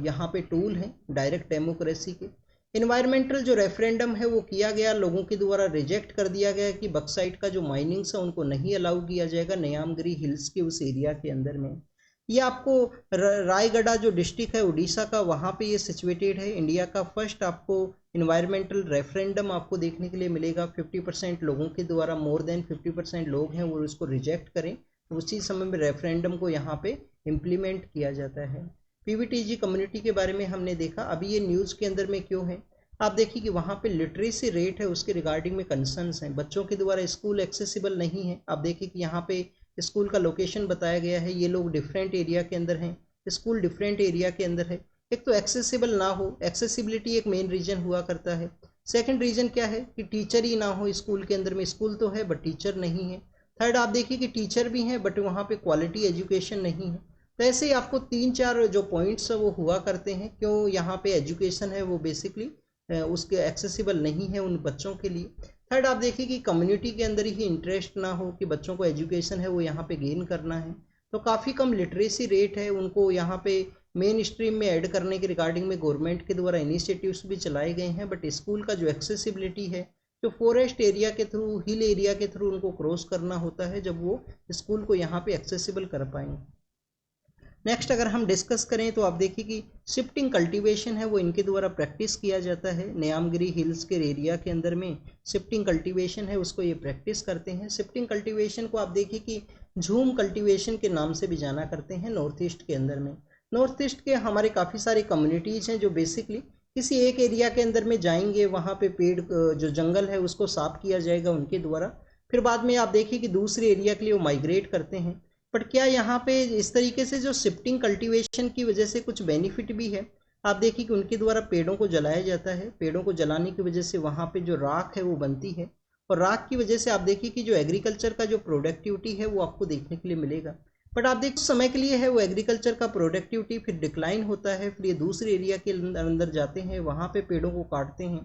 यहाँ पे टूल हैं डायरेक्ट डेमोक्रेसी के। इन्वायरमेंटल जो रेफरेंडम है वो किया गया, लोगों के द्वारा रिजेक्ट कर दिया गया कि बक्साइट का जो माइनिंग्स है उनको नहीं अलाउ किया जाएगा न्यामगिरी हिल्स के उस एरिया के अंदर में। ये आपको रायगढ़ जो डिस्ट्रिक्ट है उड़ीसा का वहाँ पे ये सिचुएटेड है। इंडिया का फर्स्ट आपको इन्वायरमेंटल रेफरेंडम आपको देखने के लिए मिलेगा। 50% लोगों के द्वारा, मोर देन 50% लोग हैं वो उसको रिजेक्ट करें तो उसी समय में रेफरेंडम को यहाँ पे इम्प्लीमेंट किया जाता है। पीवीटीजी कम्युनिटी के बारे में हमने देखा। अभी ये न्यूज़ के अंदर में क्यों है, आप देखिए कि वहाँ पे लिटरेसी रेट है उसके रिगार्डिंग में कंसर्न्स हैं। बच्चों के द्वारा स्कूल एक्सेसिबल नहीं है। आप देखिए कि यहाँ पे स्कूल का लोकेशन बताया गया है, ये लोग डिफरेंट एरिया के अंदर हैं, स्कूल डिफरेंट एरिया के अंदर है। एक तो एक्सेसिबल ना हो, एक्सेसिबिलिटी एक मेन रीजन हुआ करता है। सेकंड रीजन क्या है कि टीचर ही ना हो स्कूल के अंदर में, स्कूल तो है बट टीचर नहीं है। थर्ड आप देखिए कि टीचर भी हैं बट वहाँ पे क्वालिटी एजुकेशन नहीं है। तो ऐसे ही आपको 3-4 जो पॉइंट्स वो हुआ करते हैं क्यों यहाँ पे एजुकेशन है वो बेसिकली उसके एक्सेसिबल नहीं है उन बच्चों के लिए। थर्ड आप देखिए कि कम्युनिटी के अंदर ही इंटरेस्ट ना हो कि बच्चों को एजुकेशन है वो यहाँ पे गेन करना है, तो काफ़ी कम लिटरेसी रेट है। उनको यहाँ पे मेन स्ट्रीम में ऐड करने के रिगार्डिंग में गवर्नमेंट के द्वारा इनिशिएटिव्स भी चलाए गए हैं, बट स्कूल का जो एक्सेसिबिलिटी है जो फॉरेस्ट एरिया के थ्रू, हिल एरिया के थ्रू उनको क्रॉस करना होता है जब वो स्कूल को यहाँ पे एक्सेसिबल कर पाएँ। नेक्स्ट अगर हम डिस्कस करें तो आप देखिए कि शिफ्टिंग कल्टीवेशन है वो इनके द्वारा प्रैक्टिस किया जाता है। न्यामगिरी हिल्स के एरिया के अंदर में शिफ्टिंग कल्टीवेशन है उसको ये प्रैक्टिस करते हैं। शिफ्टिंग कल्टीवेशन को आप देखिए कि झूम कल्टीवेशन के नाम से भी जाना करते हैं नॉर्थ ईस्ट के अंदर में। नॉर्थ ईस्ट के हमारे काफ़ी सारी कम्युनिटीज़ हैं जो बेसिकली किसी एक एरिया के अंदर में जाएंगे, वहाँ पे पेड़ जो जंगल है उसको साफ किया जाएगा उनके द्वारा, फिर बाद में आप देखिए कि दूसरे एरिया के लिए वो माइग्रेट करते हैं। बट क्या यहाँ पे इस तरीके से जो शिफ्टिंग कल्टीवेशन की वजह से कुछ बेनिफिट भी है? आप देखिए कि उनके द्वारा पेड़ों को जलाया जाता है, पेड़ों को जलाने की वजह से वहाँ पे जो राख है वो बनती है, और राख की वजह से आप देखिए कि जो एग्रीकल्चर का जो प्रोडक्टिविटी है वो आपको देखने के लिए मिलेगा। बट आप देखिए समय के लिए है वो एग्रीकल्चर का प्रोडक्टिविटी फिर डिक्लाइन होता है, फिर ये दूसरे एरिया के अंदर जाते हैं, वहाँ पे पेड़ों को काटते हैं।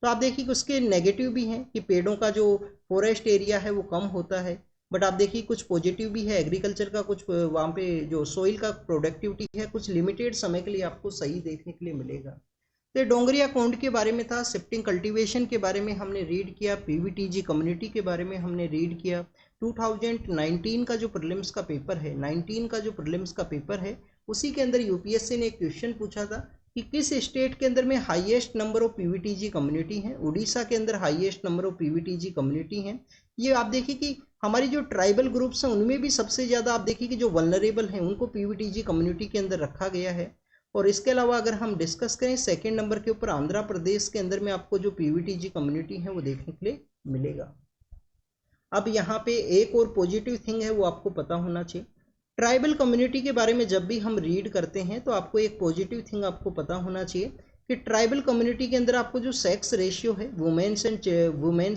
तो आप देखिए कि उसके नेगेटिव भी हैं कि पेड़ों का जो फॉरेस्ट एरिया है वो कम होता है। बट आप देखिए कुछ पॉजिटिव भी है एग्रीकल्चर का, कुछ वहाँ पे जो सोइल का प्रोडक्टिविटी है कुछ लिमिटेड समय के लिए आपको सही देखने के लिए मिलेगा। तो डोंगरिया कोंड के बारे में था, शिफ्टिंग कल्टीवेशन के बारे में हमने रीड किया, पीवीटीजी कम्युनिटी के बारे में हमने रीड किया। 2019 का जो प्रीलिम्स का पेपर है, 19 का जो प्रीलिम्स का पेपर है उसी के अंदर यूपीएससी ने एक क्वेश्चन पूछा था कि किस स्टेट के अंदर में highest number of PVTG community हैं। उड़ीसा के अंदर highest number of PVTG community हैं। ये आप देखिए कि हमारी जो ट्राइबल ग्रुप्स हैं उनमें भी सबसे ज़्यादा आप देखिए कि जो वल्नरेबल हैं उनको पीवीटीजी कम्युनिटी के अंदर रखा गया है। और इसके अलावा अगर हम डिस्कस करें सेकेंड नंबर के ऊपर आंध्र प्रदेश के अंदर में आपको जो पीवीटीजी कम्युनिटी है वो देखने के लिए मिलेगा। अब यहाँ पे एक और पॉजिटिव थिंग है वो आपको पता होना चाहिए। ट्राइबल कम्युनिटी के बारे में जब भी हम रीड करते हैं तो आपको एक पॉजिटिव थिंग आपको पता होना चाहिए कि ट्राइबल कम्युनिटी के अंदर आपको जो सेक्स रेशियो है वुमेन्स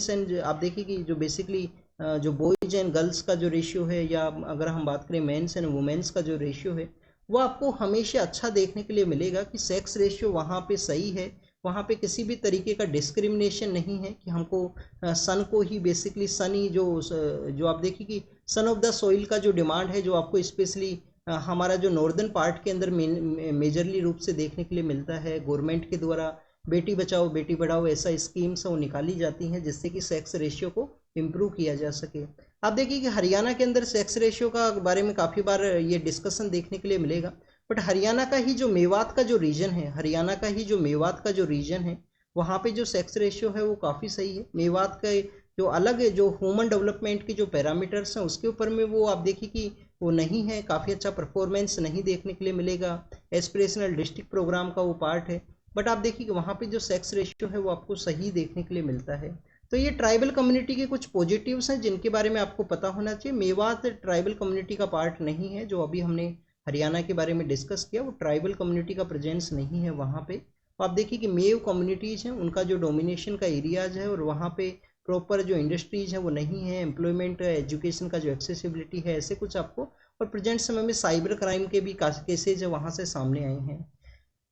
एंड आप देखिए कि जो बेसिकली जो बॉयज एंड गर्ल्स का जो रेशियो है, या अगर हम बात करें मेंस एंड वुमेन्स का जो रेशियो है, वो आपको हमेशा अच्छा देखने के लिए मिलेगा कि सेक्स रेशियो वहाँ पे सही है। वहाँ पे किसी भी तरीके का डिस्क्रिमिनेशन नहीं है कि हमको सन को ही बेसिकली सन ही जो आप देखिए कि सन ऑफ द सोइल का जो डिमांड है जो आपको स्पेशली हमारा जो नॉर्दर्न पार्ट के अंदर मेजरली रूप से देखने के लिए मिलता है। गवर्नमेंट के द्वारा बेटी बचाओ बेटी पढ़ाओ ऐसा स्कीम्स वो निकाली जाती हैं जिससे कि सेक्स रेशियो को इम्प्रूव किया जा सके। आप देखिए कि हरियाणा के अंदर सेक्स रेशियो का बारे में काफ़ी बार ये डिस्कशन देखने के लिए मिलेगा। बट हरियाणा का ही जो मेवात का जो रीजन है, हरियाणा का ही जो मेवात का जो रीजन है, वहाँ पे जो सेक्स रेशियो है वो काफ़ी सही है। मेवात का जो अलग जो ह्यूमन डेवलपमेंट की जो पैरामीटर्स हैं उसके ऊपर में वो आप देखिए कि वो नहीं है, काफ़ी अच्छा परफॉर्मेंस नहीं देखने के लिए मिलेगा। एस्पिरेशनल डिस्ट्रिक्ट प्रोग्राम का वो पार्ट है। बट आप देखिए कि वहाँ पे जो सेक्स रेशियो है वो आपको सही देखने के लिए मिलता है। तो ये ट्राइबल कम्युनिटी के कुछ पॉजिटिव्स हैं जिनके बारे में आपको पता होना चाहिए। मेवात ट्राइबल कम्युनिटी का पार्ट नहीं है, जो अभी हमने हरियाणा के बारे में डिस्कस किया वो ट्राइबल कम्युनिटी का प्रेजेंस नहीं है वहाँ पे। तो आप देखिए कि मेव कम्युनिटीज़ हैं उनका जो डोमिनेशन का एरियाज है और वहाँ पे प्रॉपर जो इंडस्ट्रीज है वो नहीं है, एम्प्लॉयमेंट एजुकेशन का जो एक्सेसिबिलिटी है ऐसे कुछ आपको। और प्रेजेंट समय में साइबर क्राइम के भी केसेज है वहाँ से सामने आए हैं।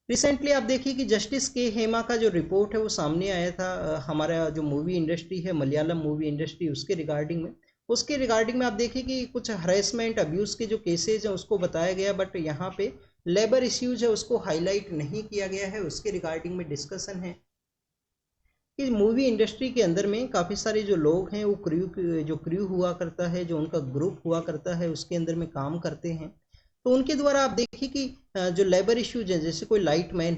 रिसेंटली आप देखिए कि जस्टिस के हेमा का जो रिपोर्ट है वो सामने आया था हमारा जो मूवी इंडस्ट्री है मलयालम मूवी इंडस्ट्री उसके रिगार्डिंग में आप देखिए कि कुछ हरेसमेंट अब्यूज़ के जो केसेज हैं उसको बताया गया। बट यहाँ पे लेबर इश्यूज है उसको हाईलाइट नहीं किया गया है। उसके रिगार्डिंग में डिस्कशन है कि मूवी इंडस्ट्री के अंदर में काफ़ी सारे जो लोग हैं वो क्रू हुआ करता है, जो उनका ग्रुप हुआ करता है उसके अंदर में काम करते हैं। तो उनके द्वारा आप देखिए कि जो लेबर इश्यूज हैं, जैसे कोई लाइट मैन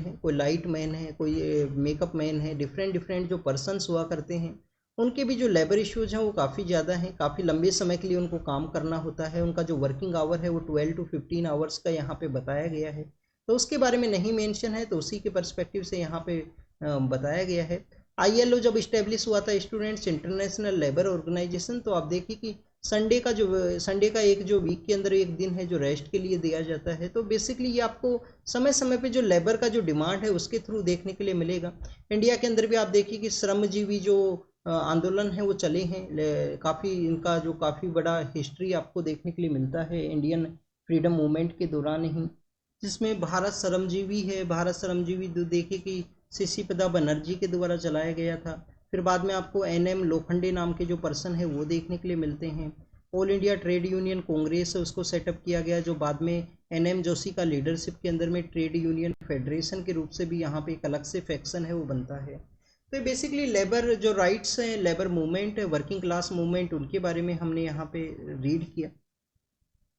है, कोई मेकअप मैन है, डिफरेंट डिफरेंट जो पर्सनस हुआ करते हैं उनके भी जो लेबर इश्यूज हैं वो काफ़ी ज़्यादा हैं। काफ़ी लंबे समय के लिए उनको काम करना होता है। उनका जो वर्किंग आवर है वो 12 to 15 आवर्स का यहाँ पे बताया गया है। तो उसके बारे में नहीं मेंशन है, तो उसी के पर्सपेक्टिव से यहाँ पे बताया गया है। ILO जब इस्टेब्लिश हुआ था, स्टूडेंट्स इंटरनेशनल लेबर ऑर्गेनाइजेशन, तो आप देखिए कि संडे का एक जो वीक के अंदर एक दिन है जो रेस्ट के लिए दिया जाता है। तो बेसिकली ये आपको समय समय पे जो लेबर का जो डिमांड है उसके थ्रू देखने के लिए मिलेगा। इंडिया के अंदर भी आप देखिए कि श्रमजीवी जो आंदोलन है वो चले हैं, काफ़ी इनका जो काफ़ी बड़ा हिस्ट्री आपको देखने के लिए मिलता है इंडियन फ्रीडम मूवमेंट के दौरान ही, जिसमें भारत श्रमजीवी देखिए कि शिशिपदा बनर्जी के द्वारा चलाया गया था। फिर बाद में आपको NM लोखंडे नाम के जो पर्सन है वो देखने के लिए मिलते हैं। All India trade union Congress है उसको सेटअप किया गया, जो बाद में NM जोशी का लीडरशिप के अंदर में ट्रेड यूनियन फेडरेशन के रूप से भी यहाँ पे एक अलग से फैक्शन है वो बनता है। तो बेसिकली लेबर जो राइट्स हैं, लेबर मूवमेंट है, वर्किंग क्लास मूवमेंट, उनके बारे में हमने यहाँ पे रीड किया।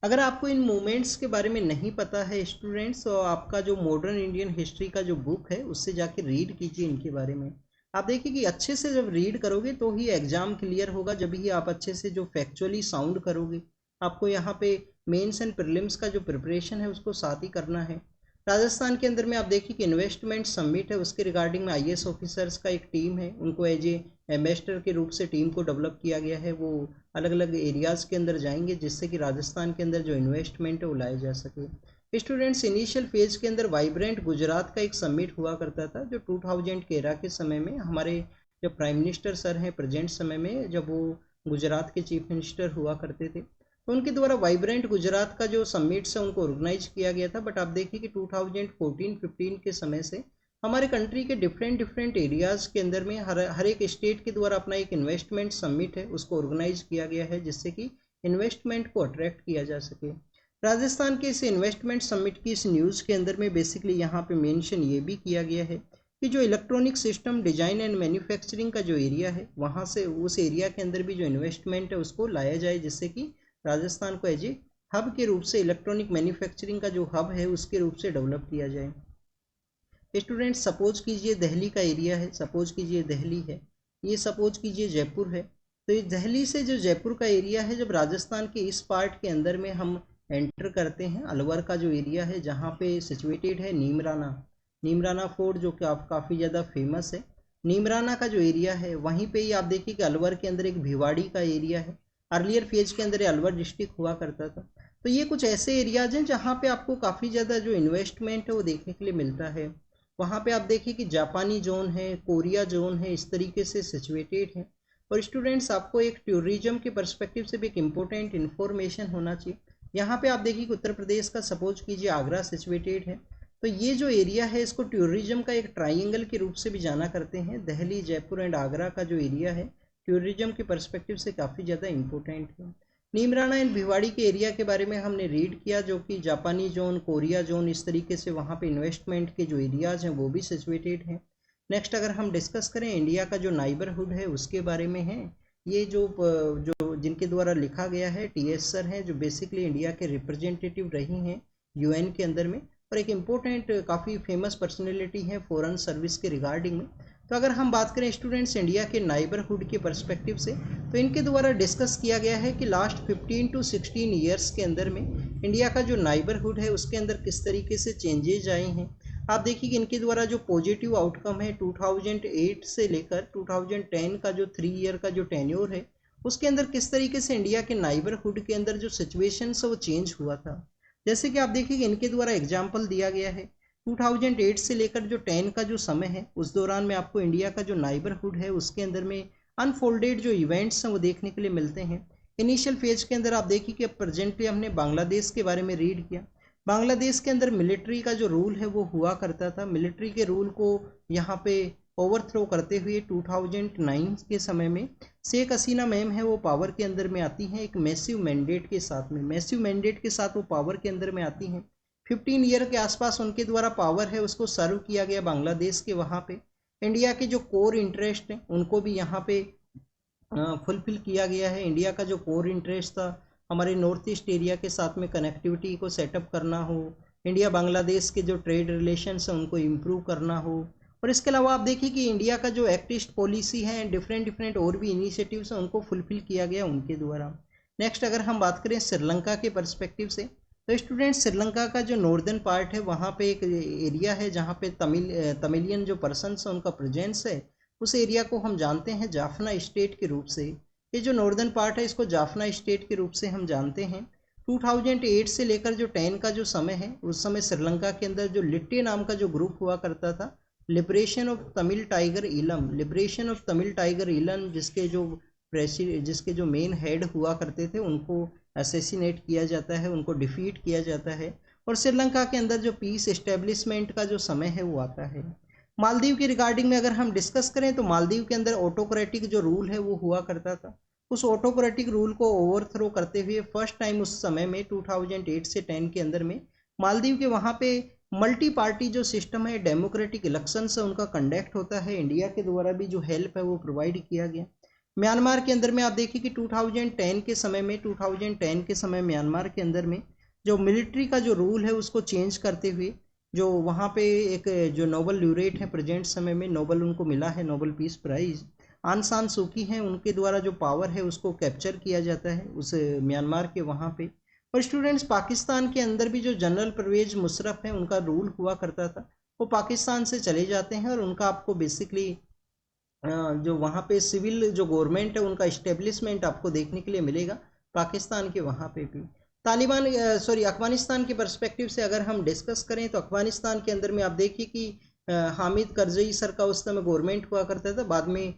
अगर आपको इन मूवमेंट्स के बारे में नहीं पता है स्टूडेंट्स, तो आपका जो मॉडर्न इंडियन हिस्ट्री का जो बुक है उससे जाके रीड कीजिए इनके बारे में। आप देखिए कि अच्छे से जब रीड करोगे तो ही एग्जाम क्लियर होगा, जब ही आप अच्छे से जो फैक्चुअली साउंड करोगे। आपको यहाँ पे मेंस एंड प्रीलिम्स का जो प्रिपरेशन है उसको साथ ही करना है। राजस्थान के अंदर में आप देखिए कि इन्वेस्टमेंट समिट है, उसके रिगार्डिंग में आईएएस ऑफिसर्स का एक टीम है, उनको एज ए एम्बेसडर के रूप से टीम को डेवलप किया गया है। वो अलग अलग एरियाज़ के अंदर जाएंगे जिससे कि राजस्थान के अंदर जो इन्वेस्टमेंट है वो लाया जा सके। स्टूडेंट्स, इनिशियल फेज के अंदर वाइब्रेंट गुजरात का एक समिट हुआ करता था, जो 2000 के एरा के समय में हमारे जो प्राइम मिनिस्टर सर हैं प्रेजेंट समय में, जब वो गुजरात के चीफ मिनिस्टर हुआ करते थे, तो उनके द्वारा वाइब्रेंट गुजरात का जो समिट्स है उनको ऑर्गेनाइज किया गया था। बट आप देखिए कि 2014-15 के समय से हमारे कंट्री के डिफरेंट एरियाज़ के अंदर में हर एक स्टेट के द्वारा अपना एक इन्वेस्टमेंट समिट है उसको ऑर्गेनाइज किया गया है, जिससे कि इन्वेस्टमेंट को अट्रैक्ट किया जा सके। राजस्थान के इस इन्वेस्टमेंट समिट की इस न्यूज़ के अंदर में बेसिकली यहाँ पे मेंशन ये भी किया गया है कि जो electronic system design and manufacturing का जो एरिया है, वहाँ से उस एरिया के अंदर भी जो इन्वेस्टमेंट है उसको लाया जाए, जिससे कि राजस्थान को एज ए हब के रूप से, इलेक्ट्रॉनिक मैन्युफैक्चरिंग का जो हब है उसके रूप से डेवलप किया जाए। स्टूडेंट्स, सपोज कीजिए दिल्ली का एरिया है, सपोज कीजिए दिल्ली है, ये सपोज कीजिए जयपुर है। तो ये दिल्ली से जो जयपुर का एरिया है, जब राजस्थान के इस पार्ट के अंदर में हम एंटर करते हैं, अलवर का जो एरिया है जहाँ पे सिचुएटेड है नीमराना फोर्ट, जो कि काफ़ी ज़्यादा फेमस है। नीमराना का जो एरिया है वहीं पे ही आप देखिए कि अलवर के अंदर एक भिवाड़ी का एरिया है। अर्लियर फेज के अंदर ये अलवर डिस्ट्रिक्ट हुआ करता था। तो ये कुछ ऐसे एरियाज हैं जहाँ पे आपको काफ़ी ज़्यादा जो इन्वेस्टमेंट है वो देखने के लिए मिलता है। वहाँ पे आप देखिए कि जापानी जोन है, कोरिया जोन है, इस तरीके से सिचुएटेड है। और स्टूडेंट्स, आपको एक टूरिज्म के पर्सपेक्टिव से भी एक इम्पोर्टेंट इन्फॉर्मेशन होना चाहिए। यहाँ पे आप देखिए कि उत्तर प्रदेश का सपोज कीजिए आगरा सिचुएटेड है। तो ये जो एरिया है इसको टूरिज्म का एक ट्राइंगल के रूप से भी जाना करते हैं। दिल्ली, जयपुर एंड आगरा का जो एरिया है टूरिज्म के पर्सपेक्टिव से काफ़ी ज़्यादा इम्पोर्टेंट है। नीमराना एंड भिवाड़ी के एरिया के बारे में हमने रीड किया, जो कि जापानी जोन, कोरिया जोन, इस तरीके से वहाँ पे इन्वेस्टमेंट के जो एरियाज़ हैं वो भी सिचुएटेड हैं। नेक्स्ट अगर हम डिस्कस करें इंडिया का जो नाइबरहुड है उसके बारे में है। ये जो जिनके द्वारा लिखा गया है टीएस सर हैं, जो बेसिकली इंडिया के रिप्रेजेंटेटिव रही हैं यूएन के अंदर में, और एक इम्पोर्टेंट काफ़ी फेमस पर्सनैलिटी है फॉरेन सर्विस के रिगार्डिंग में। तो अगर हम बात करें स्टूडेंट्स इंडिया के नाइबरहुड के पर्सपेक्टिव से, तो इनके द्वारा डिस्कस किया गया है कि लास्ट 15 to 16 ईयर्स के अंदर में इंडिया का जो नाइबरहुड है उसके अंदर किस तरीके से चेंजेज आए हैं। आप देखिए कि इनके द्वारा जो पॉजिटिव आउटकम है 2008 से लेकर 2010 का जो 3 ईयर का जो टेन्योर है उसके अंदर किस तरीके से इंडिया के नाइबरहुड के अंदर जो सिचुएशन है वो चेंज हुआ था। जैसे कि आप देखिए कि इनके द्वारा एग्जाम्पल दिया गया है 2008 से लेकर जो 10 का जो समय है उस दौरान में आपको इंडिया का जो नाइबरहुड है उसके अंदर में अनफोल्डेड जो इवेंट्स हैं वो देखने के लिए मिलते हैं। इनिशियल फेज के अंदर आप देखिए कि अब प्रेजेंटली हमने बांग्लादेश के बारे में रीड किया। बांग्लादेश के अंदर मिलिट्री का जो रूल है वो हुआ करता था। मिलिट्री के रूल को यहाँ पे ओवरथ्रो करते हुए 2009 के समय में शेख हसीना मैम है वो पावर के अंदर में आती हैं एक मैसिव मैंडेट के साथ वो पावर के अंदर में आती हैं। 15 ईयर के आसपास उनके द्वारा पावर है उसको सर्व किया गया बांग्लादेश के। वहाँ पे इंडिया के जो कोर इंटरेस्ट हैं उनको भी यहाँ पे फुलफिल किया गया है। इंडिया का जो कोर इंटरेस्ट था हमारे नॉर्थ ईस्ट एरिया के साथ में कनेक्टिविटी को सेटअप करना हो, इंडिया बांग्लादेश के जो ट्रेड रिलेशंस हैं उनको इम्प्रूव करना हो, और इसके अलावा आप देखिए कि इंडिया का जो एक्ट ईस्ट पॉलिसी है डिफरेंट और भी इनिशिएटिव्स हैं उनको फुलफिल किया गया उनके द्वारा। नेक्स्ट अगर हम बात करें श्रीलंका के पर्सपेक्टिव से, तो स्टूडेंट श्रीलंका का जो नॉर्दर्न पार्ट है वहाँ पे एक एरिया है जहाँ पे तमिलियन जो पर्सनस हैं उनका प्रेजेंस है। उस एरिया को हम जानते हैं जाफना स्टेट के रूप से। ये जो नॉर्दर्न पार्ट है इसको जाफना स्टेट के रूप से हम जानते हैं। 2008 से लेकर जो 10 का जो समय है उस समय श्रीलंका के अंदर जो लिट्टे नाम का जो ग्रुप हुआ करता था, लिबरेशन ऑफ तमिल टाइगर इलम, जिसके जो मेन हेड हुआ करते थे उनको असैसिनेट किया जाता है, उनको डिफीट किया जाता है, और श्रीलंका के अंदर जो पीस एस्टेब्लिशमेंट का जो समय है वो आता है। मालदीव की रिगार्डिंग में अगर हम डिस्कस करें तो मालदीव के अंदर ऑटोक्रेटिक जो रूल है वो हुआ करता था। उस ऑटोक्रेटिक रूल को ओवरथ्रो करते हुए फर्स्ट टाइम उस समय में 2008 से 10 के अंदर में मालदीव के वहाँ पे मल्टी पार्टी जो सिस्टम है, डेमोक्रेटिक इलेक्शन से उनका कंडक्ट होता है। इंडिया के द्वारा भी जो हेल्प है वो प्रोवाइड किया गया। म्यांमार के अंदर में आप देखिए कि 2010 के समय म्यांमार के अंदर में जो मिलिट्री का जो रूल है उसको चेंज करते हुए जो वहाँ पे एक जो नोबल ल्यूरेट है प्रेजेंट समय में, नोबल उनको मिला है, नोबल पीस प्राइज, आन सान सूकी हैं, उनके द्वारा जो पावर है उसको कैप्चर किया जाता है उस म्यांमार के वहाँ पे। और स्टूडेंट्स, पाकिस्तान के अंदर भी जो जनरल परवेज मुशर्रफ है उनका रूल हुआ करता था, वो पाकिस्तान से चले जाते हैं और उनका आपको बेसिकली जो वहाँ पे सिविल जो गवर्नमेंट है उनका इस्टेब्लिशमेंट आपको देखने के लिए मिलेगा पाकिस्तान के वहाँ पे भी। तालिबान अफगानिस्तान के पर्सपेक्टिव से अगर हम डिस्कस करें तो अफगानिस्तान के अंदर में आप देखिए कि हामिद करजई सर का उस समय गवर्नमेंट हुआ करता था, बाद में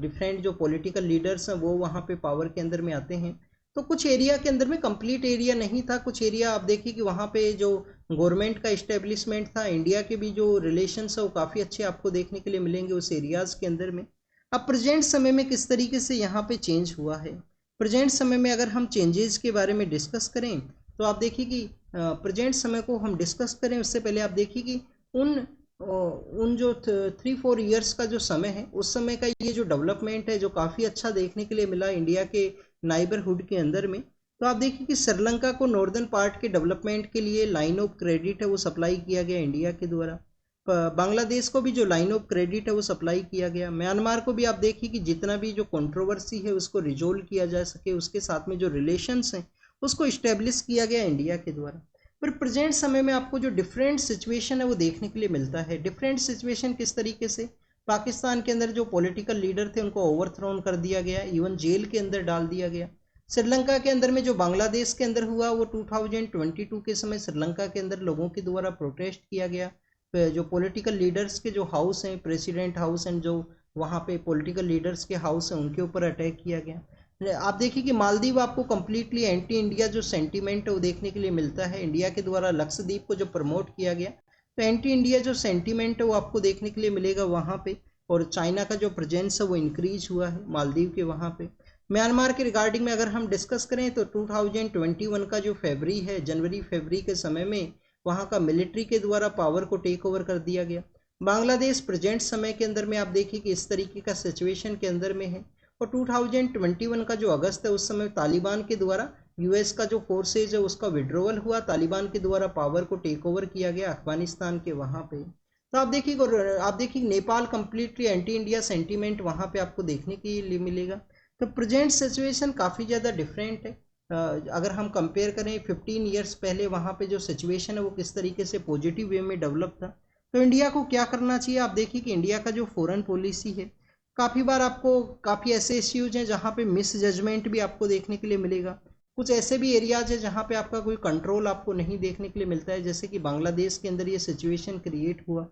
डिफरेंट जो पॉलिटिकल लीडर्स हैं वो वहाँ पे पावर के अंदर में आते हैं। तो कुछ एरिया के अंदर में कंप्लीट एरिया नहीं था, कुछ एरिया आप देखिए कि वहाँ पे जो गवर्नमेंट का इस्टेब्लिशमेंट था, इंडिया के भी जो रिलेशंस है वो काफ़ी अच्छे आपको देखने के लिए मिलेंगे उस एरियाज़ के अंदर में। अब प्रेजेंट समय में किस तरीके से यहाँ पे चेंज हुआ है, प्रेजेंट समय में अगर हम चेंजेस के बारे में डिस्कस करें तो आप देखिए कि प्रेजेंट समय को हम डिस्कस करें उससे पहले आप देखिए कि उन जो 3-4 ईयर्स का जो समय है उस समय का ये जो डेवलपमेंट है जो काफ़ी अच्छा देखने के लिए मिला इंडिया के नाइबरहुड के अंदर में। तो आप देखिए कि श्रीलंका को नॉर्दर्न पार्ट के डेवलपमेंट के लिए लाइन ऑफ क्रेडिट है वो सप्लाई किया गया इंडिया के द्वारा। बांग्लादेश को भी जो लाइन ऑफ क्रेडिट है वो सप्लाई किया गया। म्यांमार को भी आप देखिए कि जितना भी जो कंट्रोवर्सी है उसको रिजोल्व किया जा सके, उसके साथ में जो रिलेशंस हैं उसको इस्टेब्लिश किया गया इंडिया के द्वारा। पर प्रेजेंट समय में आपको जो डिफरेंट सिचुएशन है वो देखने के लिए मिलता है। डिफरेंट सिचुएशन किस तरीके से, पाकिस्तान के अंदर जो पॉलिटिकल लीडर थे उनको ओवरथ्रोन कर दिया गया, इवन जेल के अंदर डाल दिया गया। श्रीलंका के अंदर में जो बांग्लादेश के अंदर हुआ वो 2022 के समय श्रीलंका के अंदर लोगों के द्वारा प्रोटेस्ट किया गया। जो पॉलिटिकल लीडर्स के जो हाउस हैं, प्रेसिडेंट हाउस एंड जो वहाँ पे पॉलिटिकल लीडर्स के हाउस हैं उनके ऊपर अटैक किया गया। आप देखिए कि मालदीव आपको कम्प्लीटली एंटी इंडिया जो सेंटीमेंट है वो देखने के लिए मिलता है। इंडिया के द्वारा लक्षद्वीप को जो प्रमोट किया गया तो एंटी इंडिया जो सेंटीमेंट है वो आपको देखने के लिए मिलेगा वहाँ पे। और चाइना का जो प्रेजेंस है वो इंक्रीज हुआ है मालदीव के वहाँ पे। म्यांमार के रिगार्डिंग में अगर हम डिस्कस करें तो 2021 का जो फरवरी है, जनवरी फरवरी के समय में वहाँ का मिलिट्री के द्वारा पावर को टेक ओवर कर दिया गया। बांग्लादेश प्रेजेंट समय के अंदर में आप देखिए कि इस तरीके का सिचुएशन के अंदर में है। और 2021 का जो अगस्त है उस समय तालिबान के द्वारा यूएस का जो फोर्सेज है उसका विड्रोवल हुआ, तालिबान के द्वारा पावर को टेक ओवर किया गया अफगानिस्तान के वहाँ पे। तो आप देखिए Nepal completely anti India sentiment वहाँ पे आपको देखने के लिए मिलेगा। तो प्रेजेंट सिचुएशन काफ़ी ज़्यादा डिफरेंट है। अगर हम कंपेयर करें 15 ईयर्स पहले वहाँ पे जो सिचुएशन है वो किस तरीके से पॉजिटिव वे में डेवलप था, तो इंडिया को क्या करना चाहिए। आप देखिए कि इंडिया का जो फॉरेन पॉलिसी है काफ़ी बार आपको काफ़ी ऐसे इश्यूज हैं जहाँ पे मिस जजमेंट भी आपको देखने के लिए मिलेगा। कुछ ऐसे भी एरियाज है जहाँ पे आपका कोई कंट्रोल आपको नहीं देखने के लिए मिलता है, जैसे कि बांग्लादेश के अंदर ये सिचुएशन क्रिएट हुआ।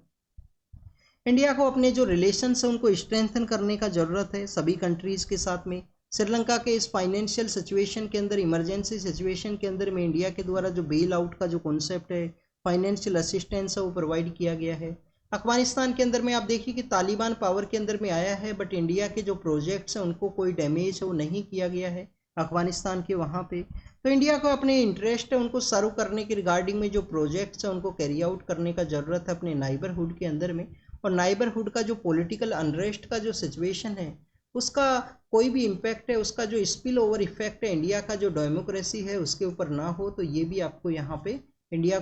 इंडिया को अपने जो रिलेशंस है उनको स्ट्रेंथन करने का ज़रूरत है सभी कंट्रीज़ के साथ में। श्रीलंका के इस फाइनेंशियल सिचुएशन के अंदर, इमरजेंसी सिचुएशन के अंदर में इंडिया के द्वारा जो बेल आउट का जो कॉन्सेप्ट है, फाइनेंशियल असिस्टेंस है वो प्रोवाइड किया गया है। अफगानिस्तान के अंदर में आप देखिए कि तालिबान पावर के अंदर में आया है बट इंडिया के जो प्रोजेक्ट्स हैं उनको कोई डैमेज है वो नहीं किया गया है अफगानिस्तान के वहाँ पे। तो इंडिया को अपने इंटरेस्ट है उनको सर्व करने के रिगार्डिंग में जो प्रोजेक्ट्स हैं उनको कैरी आउट करने का ज़रूरत है अपने नाइबरहुड के अंदर में। और नाइबरहुड का जो पॉलिटिकल अनरेस्ट का जो सिचुएशन है उसका कोई भी इम्पैक्ट है, उसका जो स्पिल ओवर इफेक्ट है इंडिया का जो डेमोक्रेसी है उसके ऊपर ना हो, तो ये भी आपको यहाँ पे इंडिया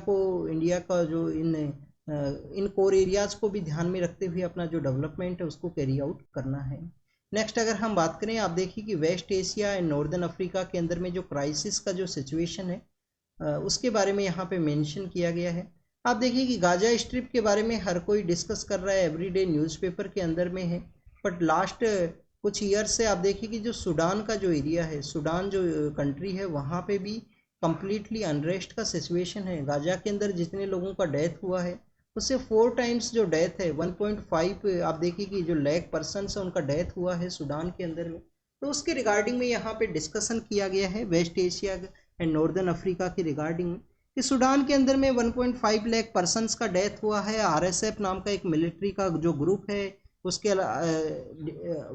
का जो इन कोर एरियाज को भी ध्यान में रखते हुए अपना जो डेवलपमेंट है उसको कैरी आउट करना है। नेक्स्ट अगर हम बात करें, आप देखिए कि West Asia and northern Africa के अंदर में जो क्राइसिस का जो सिचुएशन है उसके बारे में यहाँ पे मेंशन किया गया है। आप देखिए कि गाजा स्ट्रिप के बारे में हर कोई डिस्कस कर रहा है, एवरीडे न्यूज़पेपर के अंदर में है। बट लास्ट कुछ ईयर से आप देखिए कि जो सूडान का जो एरिया है, सूडान जो कंट्री है वहाँ पे भी कम्प्लीटली अनरेस्ट का सिचुएशन है। गाजा के अंदर जितने लोगों का डेथ हुआ है उससे 4 टाइम्स जो डेथ है 1.5 आप देखिए कि जो लाख पर्सन है उनका डेथ हुआ है सूडान के अंदर में। तो उसके रिगार्डिंग में यहाँ पे डिस्कशन किया गया है West Asia and northern Africa के रिगार्डिंग में कि सूडान के अंदर में 1.5 लाख पर्सनस का डेथ हुआ है। आरएसएफ नाम का एक मिलिट्री का जो ग्रुप है उसके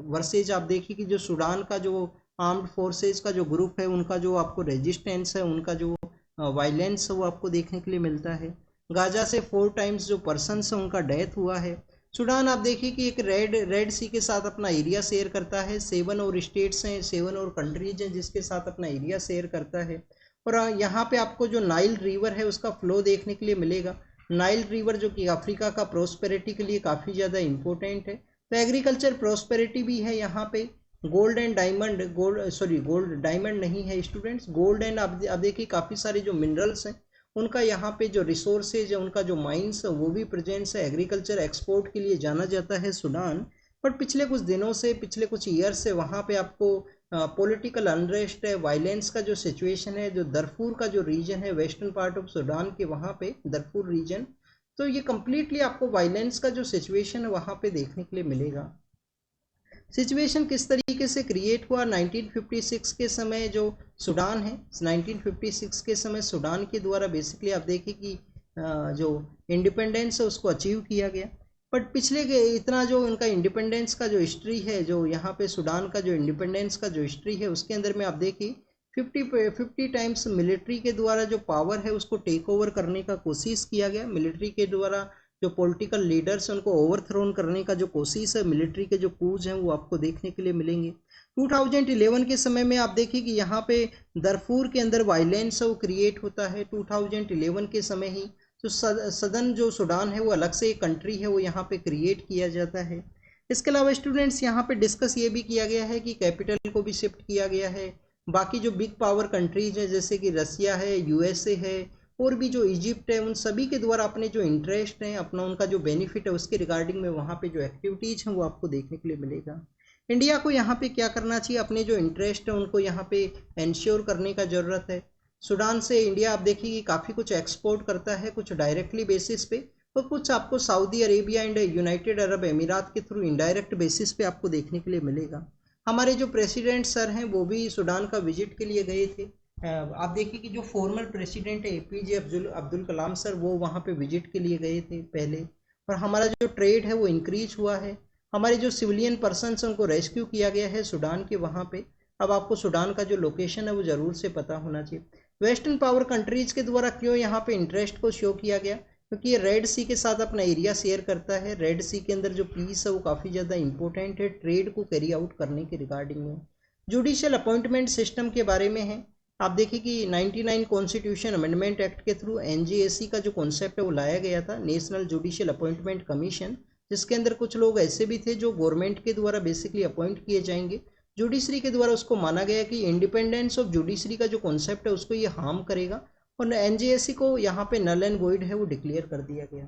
वर्सेज आप देखिए कि जो सूडान का जो आर्म्ड फोर्सेज का जो ग्रुप है उनका जो आपको रेजिस्टेंस है, उनका जो वायलेंस है वो आपको देखने के लिए मिलता है। गाजा से 4 टाइम्स जो पर्सनस है उनका डेथ हुआ है। सूडान आप देखिए कि एक रेड सी के साथ अपना एरिया शेयर करता है, 7 और स्टेट्स हैं, 7 और कंट्रीज हैं जिसके साथ अपना एरिया शेयर करता है। और यहाँ पे आपको जो नाइल रिवर है उसका फ्लो देखने के लिए मिलेगा। नाइल रिवर जो कि अफ्रीका का प्रोस्पेरिटी के लिए काफ़ी ज़्यादा इंपॉर्टेंट है। तो एग्रीकल्चर प्रोस्पेरिटी भी है यहाँ पे। Gold and diamond, gold diamond नहीं है स्टूडेंट्स, गोल्ड एंड आप देखिए काफ़ी सारे जो मिनरल्स हैं उनका यहाँ पे जो रिसोर्सेज है, उनका जो माइंस है वो भी प्रेजेंस है। एग्रीकल्चर एक्सपोर्ट के लिए जाना जाता है सूडान। बट पिछले कुछ दिनों से, पिछले कुछ ईयर से वहाँ पे आपको पॉलिटिकल अनरेस्ट है, वायलेंस का जो सिचुएशन है, जो दरफूर का जो रीजन है वेस्टर्न पार्ट ऑफ सूडान के, वहाँ पे दरफूर रीजन, तो ये कम्प्लीटली आपको वायलेंस का जो सिचुएशन है वहाँ पे देखने के लिए मिलेगा। सिचुएशन किस तरीके से क्रिएट हुआ 1956 के समय, जो सूडान है 1956 के समय सूडान के द्वारा बेसिकली आप देखिए कि जो इंडिपेंडेंस है उसको अचीव किया गया। बट पिछले के इतना जो उनका इंडिपेंडेंस का जो हिस्ट्री है, जो यहाँ पे सूडान का जो इंडिपेंडेंस का जो हिस्ट्री है उसके अंदर में आप देखिए 50 टाइम्स मिलिट्री के द्वारा जो पावर है उसको टेक ओवर करने का कोशिश किया गया। मिलिट्री के द्वारा जो पॉलिटिकल लीडर्स हैं उनको ओवरथ्रोन करने का जो कोशिश है, मिलिट्री के जो कूच हैं वो आपको देखने के लिए मिलेंगे। 2011 के समय में आप देखिए कि यहाँ पे दरफूर के अंदर वायलेंस है वो क्रिएट होता है 2011 के समय ही। तो सदन जो सूडान है वो अलग से एक कंट्री है वो यहाँ पे क्रिएट किया जाता है। इसके अलावा स्टूडेंट्स यहाँ पे डिस्कस ये भी किया गया है कि कैपिटल को भी शिफ्ट किया गया है। बाकी जो बिग पावर कंट्रीज हैं जैसे कि रसिया है, यूएसए है और भी जो इजिप्ट है, उन सभी के द्वारा अपने जो इंटरेस्ट हैं, अपना उनका जो बेनिफिट है उसके रिगार्डिंग में वहाँ पे जो एक्टिविटीज़ हैं वो आपको देखने के लिए मिलेगा। इंडिया को यहाँ पे क्या करना चाहिए, अपने जो इंटरेस्ट है उनको यहाँ पे इंश्योर करने का ज़रूरत है। सूडान से इंडिया आप देखिए कि काफ़ी कुछ एक्सपोर्ट करता है, कुछ डायरेक्टली बेसिस पे और कुछ आपको Saudi Arabia and United Arab अमीरात के थ्रू इनडायरेक्ट बेसिस पे आपको देखने के लिए मिलेगा। हमारे जो प्रेसिडेंट सर हैं वो भी सूडान का विजिट के लिए गए थे। आप देखिए कि जो फॉर्मर प्रेसिडेंट है एपीजे अब्दुल कलाम सर, वो वहाँ पे विजिट के लिए गए थे पहले। और हमारा जो ट्रेड है वो इंक्रीज हुआ है। हमारे जो सिविलियन पर्सन हैं उनको रेस्क्यू किया गया है सूडान के वहाँ पे। अब आपको सूडान का जो लोकेशन है वो ज़रूर से पता होना चाहिए। वेस्टर्न पावर कंट्रीज के द्वारा क्यों यहाँ पे इंटरेस्ट को शो किया गया, क्योंकि ये रेड सी के साथ अपना एरिया शेयर करता है। रेड सी के अंदर जो पीस है वो काफ़ी ज़्यादा इंपॉर्टेंट है ट्रेड को कैरी आउट करने के रिगार्डिंग में। जुडिशियल अपॉइंटमेंट सिस्टम के बारे में है। आप देखिए कि 99 कॉन्स्टिट्यूशन अमेंडमेंट एक्ट के थ्रू एनजीएसी का जो कॉन्सेप्ट है वो लाया गया था, नेशनल जुडिशियल अपॉइंटमेंट कमीशन, जिसके अंदर कुछ लोग ऐसे भी थे जो गवर्नमेंट के द्वारा बेसिकली अपॉइंट किए जाएंगे। जुडिशरी के द्वारा उसको माना गया कि इंडिपेंडेंस ऑफ जुडिशरी का जो कॉन्सेप्ट है उसको ये हार्म करेगा और एनजीएसी को यहाँ पे नल एंड वॉइड है वो डिक्लेयर कर दिया गया।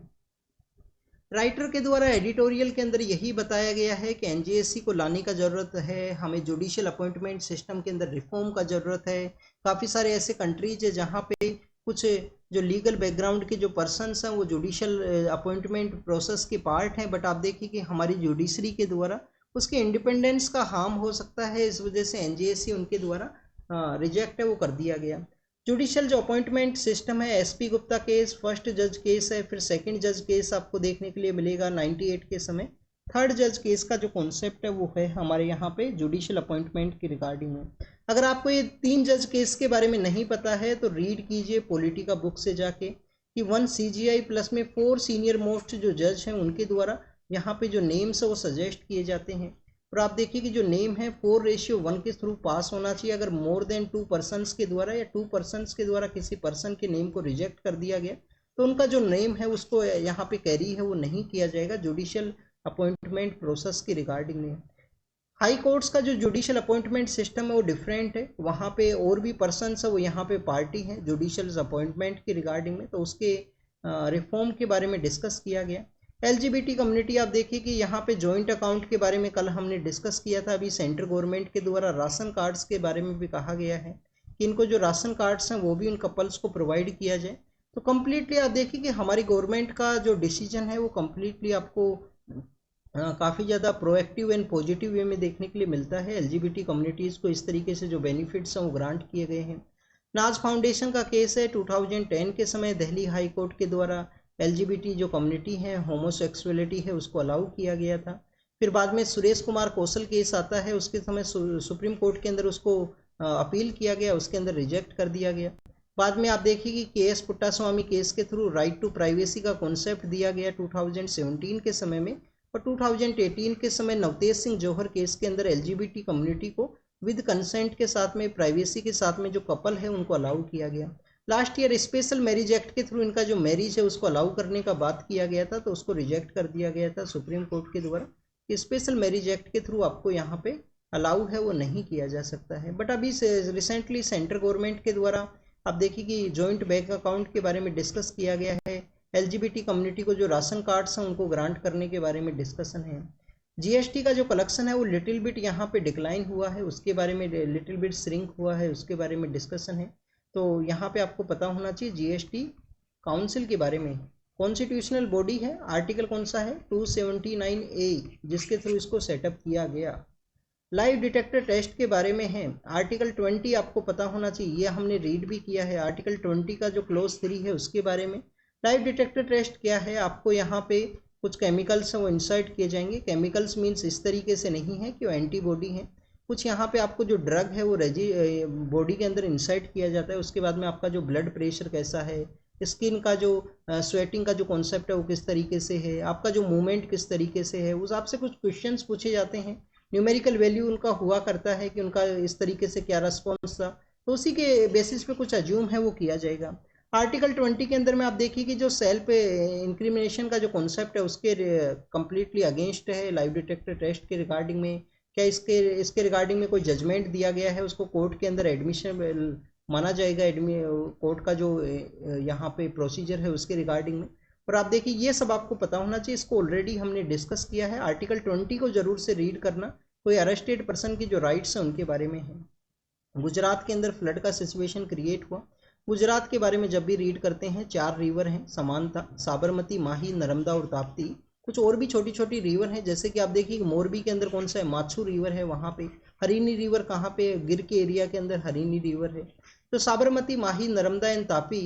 राइटर के द्वारा एडिटोरियल के अंदर यही बताया गया है कि एनजीएससी को लाने का ज़रूरत है, हमें जुडिशियल अपॉइंटमेंट सिस्टम के अंदर रिफॉर्म का ज़रूरत है। काफ़ी सारे ऐसे कंट्रीज है जहाँ पे कुछ जो लीगल बैकग्राउंड के जो पर्सनस हैं वो जुडिशियल अपॉइंटमेंट प्रोसेस के पार्ट हैं, बट आप देखिए कि हमारी जुडिशरी के द्वारा उसके इंडिपेंडेंस का हार्म हो सकता है, इस वजह से एनजीएससी उनके द्वारा रिजेक्ट है वो कर दिया गया। जुडिशियल जो अपॉइंटमेंट सिस्टम है, एसपी गुप्ता केस फर्स्ट जज केस है, फिर सेकंड जज केस आपको देखने के लिए मिलेगा 98 के समय। थर्ड जज केस का जो कॉन्सेप्ट है वो है हमारे यहाँ पे जुडिशियल अपॉइंटमेंट की रिगार्डिंग में। अगर आपको ये 3 जज केस के बारे में नहीं पता है तो रीड कीजिए पॉलिटिका बुक से जाके कि 1 CGI प्लस में 4 सीनियर मोस्ट जो जज हैं उनके द्वारा यहाँ पे जो नेम्स है वो सजेस्ट किए जाते हैं। और आप देखिए कि जो नेम है 4:1 के थ्रू पास होना चाहिए। अगर मोर देन 2 पर्सनस के द्वारा या 2 पर्सनस के द्वारा किसी पर्सन के नेम को रिजेक्ट कर दिया गया तो उनका जो नेम है उसको यहाँ पे कैरी है वो नहीं किया जाएगा जुडिशियल अपॉइंटमेंट प्रोसेस की रिगार्डिंग में। हाई कोर्ट्स का जो जुडिशियल अपॉइंटमेंट सिस्टम है वो डिफरेंट है, वहाँ पे और भी पर्सन है वो यहाँ पे पार्टी है जुडिशियल अपॉइंटमेंट की रिगार्डिंग में, तो उसके रिफॉर्म के बारे में डिस्कस किया गया। एलजीबीटी कम्युनिटी आप देखिए कि यहाँ पे जॉइंट अकाउंट के बारे में कल हमने डिस्कस किया था। अभी सेंट्रल गवर्नमेंट के द्वारा राशन कार्ड्स के बारे में भी कहा गया है कि इनको जो राशन कार्ड्स हैं वो भी उन कपल्स को प्रोवाइड किया जाए। तो कम्प्लीटली आप देखिए कि हमारी गवर्नमेंट का जो डिसीजन है वो कम्प्लीटली आपको काफ़ी ज़्यादा प्रोएक्टिव एंड पॉजिटिव वे में देखने के लिए मिलता है। एलजीबीटी कम्युनिटीज़ को इस तरीके से जो बेनिफिट्स हैं वो ग्रांट किए गए हैं। नाज फाउंडेशन का केस है 2010 के समय दिल्ली हाई कोर्ट के द्वारा एलजीबीटी जो कम्युनिटी है, होमोसेक्सुअलिटी है, उसको अलाउ किया गया था। फिर बाद में सुरेश कुमार कौशल केस आता है, उसके समय सुप्रीम कोर्ट के अंदर उसको अपील किया गया, उसके अंदर रिजेक्ट कर दिया गया। बाद में आप देखिए कि केएस पुट्टास्वामी केस के थ्रू राइट टू प्राइवेसी का कॉन्सेप्ट दिया गया 2017 के समय में, और 2018 के समय नवतेज सिंह जौहर केस के अंदर LGBT कम्युनिटी को विद कंसेंट के साथ में, प्राइवेसी के साथ में जो कपल है उनको अलाउ किया गया। Last year special marriage act के थ्रू इनका जो मैरिज है उसको अलाउ करने का बात किया गया था, तो उसको रिजेक्ट कर दिया गया था सुप्रीम कोर्ट के द्वारा। स्पेशल मैरिज एक्ट के थ्रू आपको यहाँ पे अलाउ है वो नहीं किया जा सकता है। बट अभी रिसेंटली सेंट्रल गवर्नमेंट के द्वारा आप देखिए कि जॉइंट बैंक अकाउंट के बारे में डिस्कस किया गया है। LGBT कम्युनिटी को जो राशन कार्ड्स हैं उनको ग्रांट करने के बारे में डिस्कशन है। GST का जो कलेक्शन है वो लिटिल बिट यहाँ पे डिक्लाइन हुआ है, उसके बारे में लिटिल बिट श्रिंक हुआ है, उसके बारे में डिस्कशन है। तो यहाँ पे आपको पता होना चाहिए GST काउंसिल के बारे में। कॉन्स्टिट्यूशनल बॉडी है, आर्टिकल कौन सा है 279A, जिसके थ्रू इसको सेटअप किया गया। लाइव डिटेक्टर टेस्ट के बारे में है, आर्टिकल 20 आपको पता होना चाहिए, ये हमने रीड भी किया है। आर्टिकल 20 का जो क्लोज 3 है उसके बारे में। लाइव डिटेक्टर टेस्ट क्या है, आपको यहाँ पे कुछ केमिकल्स हैं वो इंसर्ट किए जाएंगे। केमिकल्स मीन्स इस तरीके से नहीं है कि वो एंटीबॉडी है, कुछ यहाँ पे आपको जो ड्रग है वो बॉडी के अंदर इंसर्ट किया जाता है। उसके बाद में आपका जो ब्लड प्रेशर कैसा है, स्किन का जो स्वेटिंग का जो कॉन्सेप्ट है वो किस तरीके से है, आपका जो मूवमेंट किस तरीके से है, उस आपसे कुछ क्वेश्चंस पूछे जाते हैं। न्यूमेरिकल वैल्यू उनका हुआ करता है कि उनका इस तरीके से क्या रिस्पॉन्स था, तो उसी के बेसिस पे कुछ अज्यूम है वो किया जाएगा। आर्टिकल 20 के अंदर में आप देखिए कि जो सेल्फ इंक्रिमिनेशन का जो कॉन्सेप्ट है उसके कम्प्लीटली अगेंस्ट है लाइव डिटेक्टर टेस्ट के रिगार्डिंग में। क्या इसके रिगार्डिंग में कोई जजमेंट दिया गया है, उसको कोर्ट के अंदर एडमिशन माना जाएगा, कोर्ट का जो यहाँ पे प्रोसीजर है उसके रिगार्डिंग में। और आप देखिए ये सब आपको पता होना चाहिए, इसको ऑलरेडी हमने डिस्कस किया है। आर्टिकल 20 को जरूर से रीड करना। कोई अरेस्टेड पर्सन की जो राइट्स हैं उनके बारे में है। गुजरात के अंदर फ्लड का सिचुएशन क्रिएट हुआ। गुजरात के बारे में जब भी रीड करते हैं 4 रिवर हैं, समानता, साबरमती, माही, नर्मदा और ताप्ती। कुछ और भी छोटी छोटी रिवर हैं, जैसे कि आप देखिए मोरबी के अंदर कौन सा है, माछू रिवर है, वहाँ पे हरिनी रिवर कहाँ पे, गिर के एरिया के अंदर हरिनी रिवर है। तो साबरमती, माही, नर्मदा एंड तापी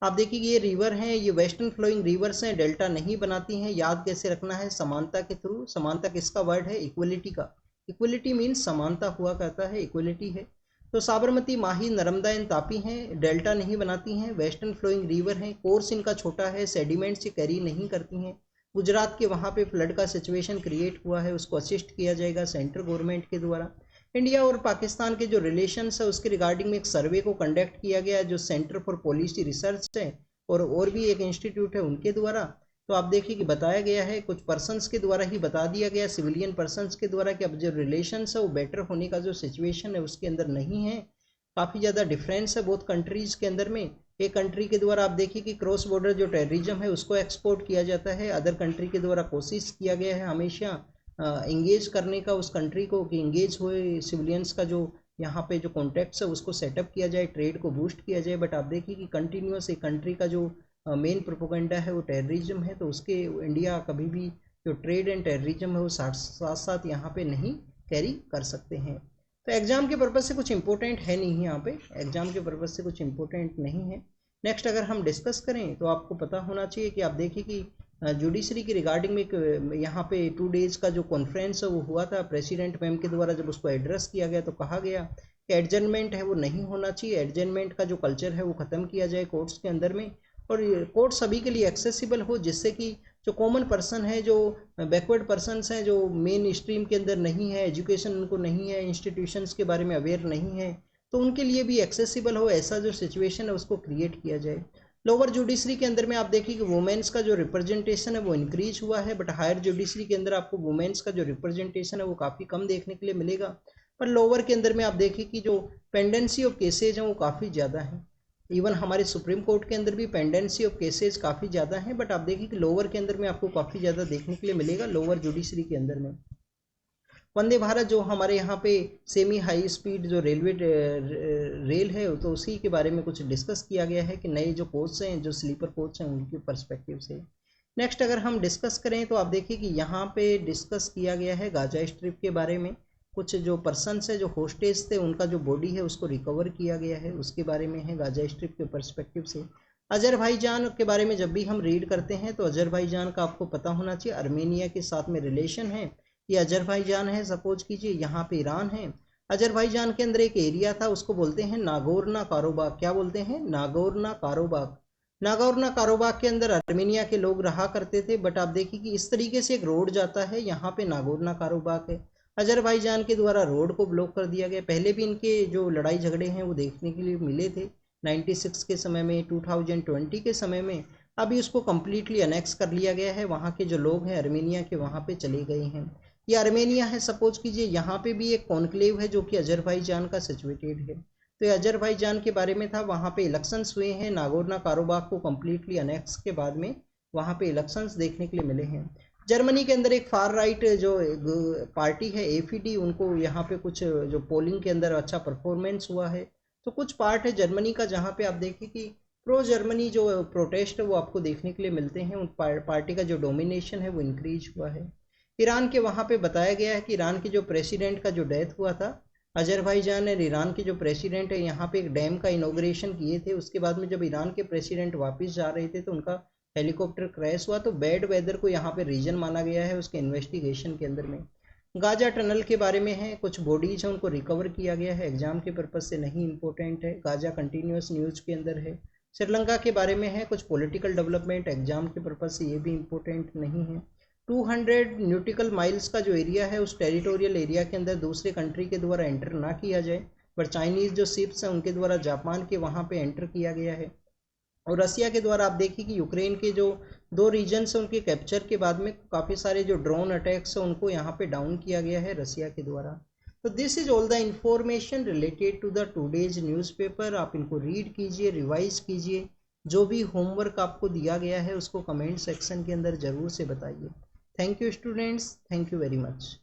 आप देखिए कि ये रिवर हैं, ये वेस्टर्न फ्लोइंग रिवर्स हैं, डेल्टा नहीं बनाती हैं। याद कैसे रखना है, समानता के थ्रू। समानता किसका वर्ड है, इक्वलिटी का। इक्वलिटी मीन्स समानता हुआ करता है, इक्वलिटी है। तो साबरमती, माही, नर्मदा एंड तापी हैं, डेल्टा नहीं बनाती हैं, वेस्टर्न फ्लोइंग रिवर हैं, कोर्स इनका छोटा है, सेडिमेंट से कैरी नहीं करती हैं। गुजरात के वहाँ पे फ्लड का सिचुएशन क्रिएट हुआ है, उसको असिस्ट किया जाएगा सेंट्रल गवर्नमेंट के द्वारा। इंडिया और पाकिस्तान के जो रिलेशंस है उसके रिगार्डिंग में एक सर्वे को कंडक्ट किया गया है, जो सेंटर फॉर पॉलिसी रिसर्च है और भी एक इंस्टीट्यूट है उनके द्वारा। तो आप देखिए कि बताया गया है, कुछ पर्सन्स के द्वारा ही बता दिया गया, सिविलियन पर्सन्स के द्वारा, कि अब जो रिलेशंस है वो बेटर होने का जो सिचुएशन है उसके अंदर नहीं है। काफ़ी ज़्यादा डिफरेंस है बहुत कंट्रीज़ के अंदर में। एक कंट्री के द्वारा आप देखिए कि क्रॉस बॉर्डर जो टेररिज्म है उसको एक्सपोर्ट किया जाता है, अदर कंट्री के द्वारा कोशिश किया गया है हमेशा इंगेज करने का उस कंट्री को, कि इंगेज हुए सिविलियंस का जो यहाँ पे जो कॉन्टैक्ट्स है उसको सेटअप किया जाए, ट्रेड को बूस्ट किया जाए। बट आप देखिए कि कंटिन्यूस एक कंट्री का जो मेन प्रोपोगंडा है वो टेररिज्म है, तो उसके इंडिया कभी भी जो ट्रेड एंड टेररिज्म है वो साथ साथ यहाँ पे नहीं कैरी कर सकते हैं। तो एग्जाम के पर्पज़ से कुछ इंपॉर्टेंट है नहीं, यहाँ पे एग्जाम के पर्पज़ से कुछ इंपॉर्टेंट नहीं है। नेक्स्ट अगर हम डिस्कस करें तो आपको पता होना चाहिए कि आप देखिए कि जुडिशरी की रिगार्डिंग में यहाँ पे 2 डेज का जो कॉन्फ्रेंस है वो हुआ था प्रेसिडेंट मैम के द्वारा। जब उसको एड्रेस किया गया तो कहा गया कि एडजर्नमेंट है वो नहीं होना चाहिए, एडजर्नमेंट का जो कल्चर है वो ख़त्म किया जाए कोर्ट्स के अंदर में, और कोर्ट सभी के लिए एक्सेसिबल हो, जिससे कि जो कॉमन पर्सन है, जो बैकवर्ड पर्सनस हैं, जो मेन स्ट्रीम के अंदर नहीं है, एजुकेशन उनको नहीं है, इंस्टीट्यूशंस के बारे में अवेयर नहीं है, तो उनके लिए भी एक्सेसिबल हो, ऐसा जो सिचुएशन है उसको क्रिएट किया जाए। लोअर जुडिशरी के अंदर में आप देखिए कि वुमेन्स का जो रिप्रेजेंटेशन है वो इंक्रीज हुआ है, बट हायर जुडिशरी के अंदर आपको वुमेन्स का जो रिप्रेजेंटेशन है वो काफ़ी कम देखने के लिए मिलेगा। पर लोअर के अंदर में आप देखिए कि जो पेंडेंसी ऑफ केसेज हैं वो काफ़ी ज़्यादा है। इवन हमारे सुप्रीम कोर्ट के अंदर भी पेंडेंसी ऑफ केसेज काफ़ी ज़्यादा हैं, बट आप देखिए कि लोअर के अंदर में आपको काफ़ी ज़्यादा देखने के लिए मिलेगा लोअर जुडिशरी के अंदर में। वंदे भारत जो हमारे यहाँ पे सेमी हाई स्पीड जो रेलवे रेल है, तो उसी के बारे में कुछ डिस्कस किया गया है कि नए जो कोच हैं, जो स्लीपर कोच हैं, उनके पर्सपेक्टिव से। नेक्स्ट अगर हम डिस्कस करें तो आप देखिए कि यहाँ पे डिस्कस किया गया है गाजा स्ट्रिप के बारे में। कुछ जो पर्सनस है, जो होस्टेज थे, उनका जो बॉडी है उसको रिकवर किया गया है, उसके बारे में है गाजा स्ट्रिप के पर्सपेक्टिव से। अजरबैजान के बारे में जब भी हम रीड करते हैं तो अजरबैजान का आपको पता होना चाहिए अर्मेनिया के साथ में रिलेशन है। ये अजरबैजान है, सपोज कीजिए यहाँ पे ईरान है। अजरबैजान के अंदर एक एरिया था, उसको बोलते हैं नागोर्नो काराबाख। क्या बोलते हैं, नागोर्नो काराबाख। नागोर्नो कारोबाग के अंदर आर्मेनिया के लोग रहा करते थे, बट आप देखिए कि इस तरीके से एक रोड जाता है, यहाँ पे नागोर्नो कारोबाग है। अजरबैजान के द्वारा रोड को ब्लॉक कर दिया गया। पहले भी इनके जो लड़ाई झगड़े हैं वो देखने के लिए मिले थे, 96 के समय में, 2020 के समय में। अभी उसको कम्प्लीटली अनेक्स कर लिया गया है। वहाँ के जो लोग हैं आर्मेनिया के, वहाँ पे चले गए हैं। ये आर्मेनिया है, सपोज कीजिए, यहाँ पे भी एक कॉन्क्लेव है जो कि अजरबैजान का सिचुएटेड है। तो ये अजरबैजान के बारे में था। वहाँ पे इलेक्शंस हुए हैं, नागोर्नो कारोबाग को कम्प्लीटली अनेक्स के बाद में वहाँ पे इलेक्शंस देखने के लिए मिले हैं। जर्मनी के अंदर एक फार राइट जो पार्टी है AfD, उनको यहाँ पे कुछ जो पोलिंग के अंदर अच्छा परफॉर्मेंस हुआ है। तो कुछ पार्ट है जर्मनी का जहाँ पे आप देखिए कि प्रो जर्मनी जो प्रोटेस्ट है वो आपको देखने के लिए मिलते हैं। उन पार्टी का जो डोमिनेशन है वो इंक्रीज हुआ है। ईरान के वहाँ पे बताया गया है कि ईरान के जो प्रेसिडेंट का जो डेथ हुआ था, अजरबैजान और ईरान के जो प्रेसिडेंट है यहाँ पे एक डैम का इनॉग्रेशन किए थे। उसके बाद में जब ईरान के प्रेसिडेंट वापस जा रहे थे तो उनका हेलीकॉप्टर क्रैश हुआ। तो बैड वेदर को यहाँ पे रीजन माना गया है उसके इन्वेस्टिगेशन के अंदर में। गाजा टनल के बारे में है, कुछ बॉडीज हैं उनको रिकवर किया गया है, एग्जाम के पर्पज से नहीं इंपॉर्टेंट है। गाजा कंटिन्यूस न्यूज के अंदर है। श्रीलंका के बारे में है, कुछ पॉलिटिकल डेवलपमेंट, एग्जाम के पर्पज से ये भी इंपॉर्टेंट नहीं है। 200 न्यूटिकल माइल्स का जो एरिया है उस टेरिटोरियल एरिया के अंदर दूसरे कंट्री के द्वारा एंटर ना किया जाए, पर चाइनीज़ जो शिप्स हैं उनके द्वारा जापान के वहाँ पे एंटर किया गया है। और रसिया के द्वारा आप देखिए कि यूक्रेन के जो 2 रीजन्स हैं उनके कैप्चर के बाद में काफ़ी सारे जो ड्रोन अटैक्स हैं उनको यहाँ पे डाउन किया गया है रसिया के द्वारा। तो this is all the information related to the today's newspaper. आप इनको रीड कीजिए, रिवाइज कीजिए। जो भी होमवर्क आपको दिया गया है उसको कमेंट सेक्शन के अंदर ज़रूर से बताइए। Thank you students, thank you very much.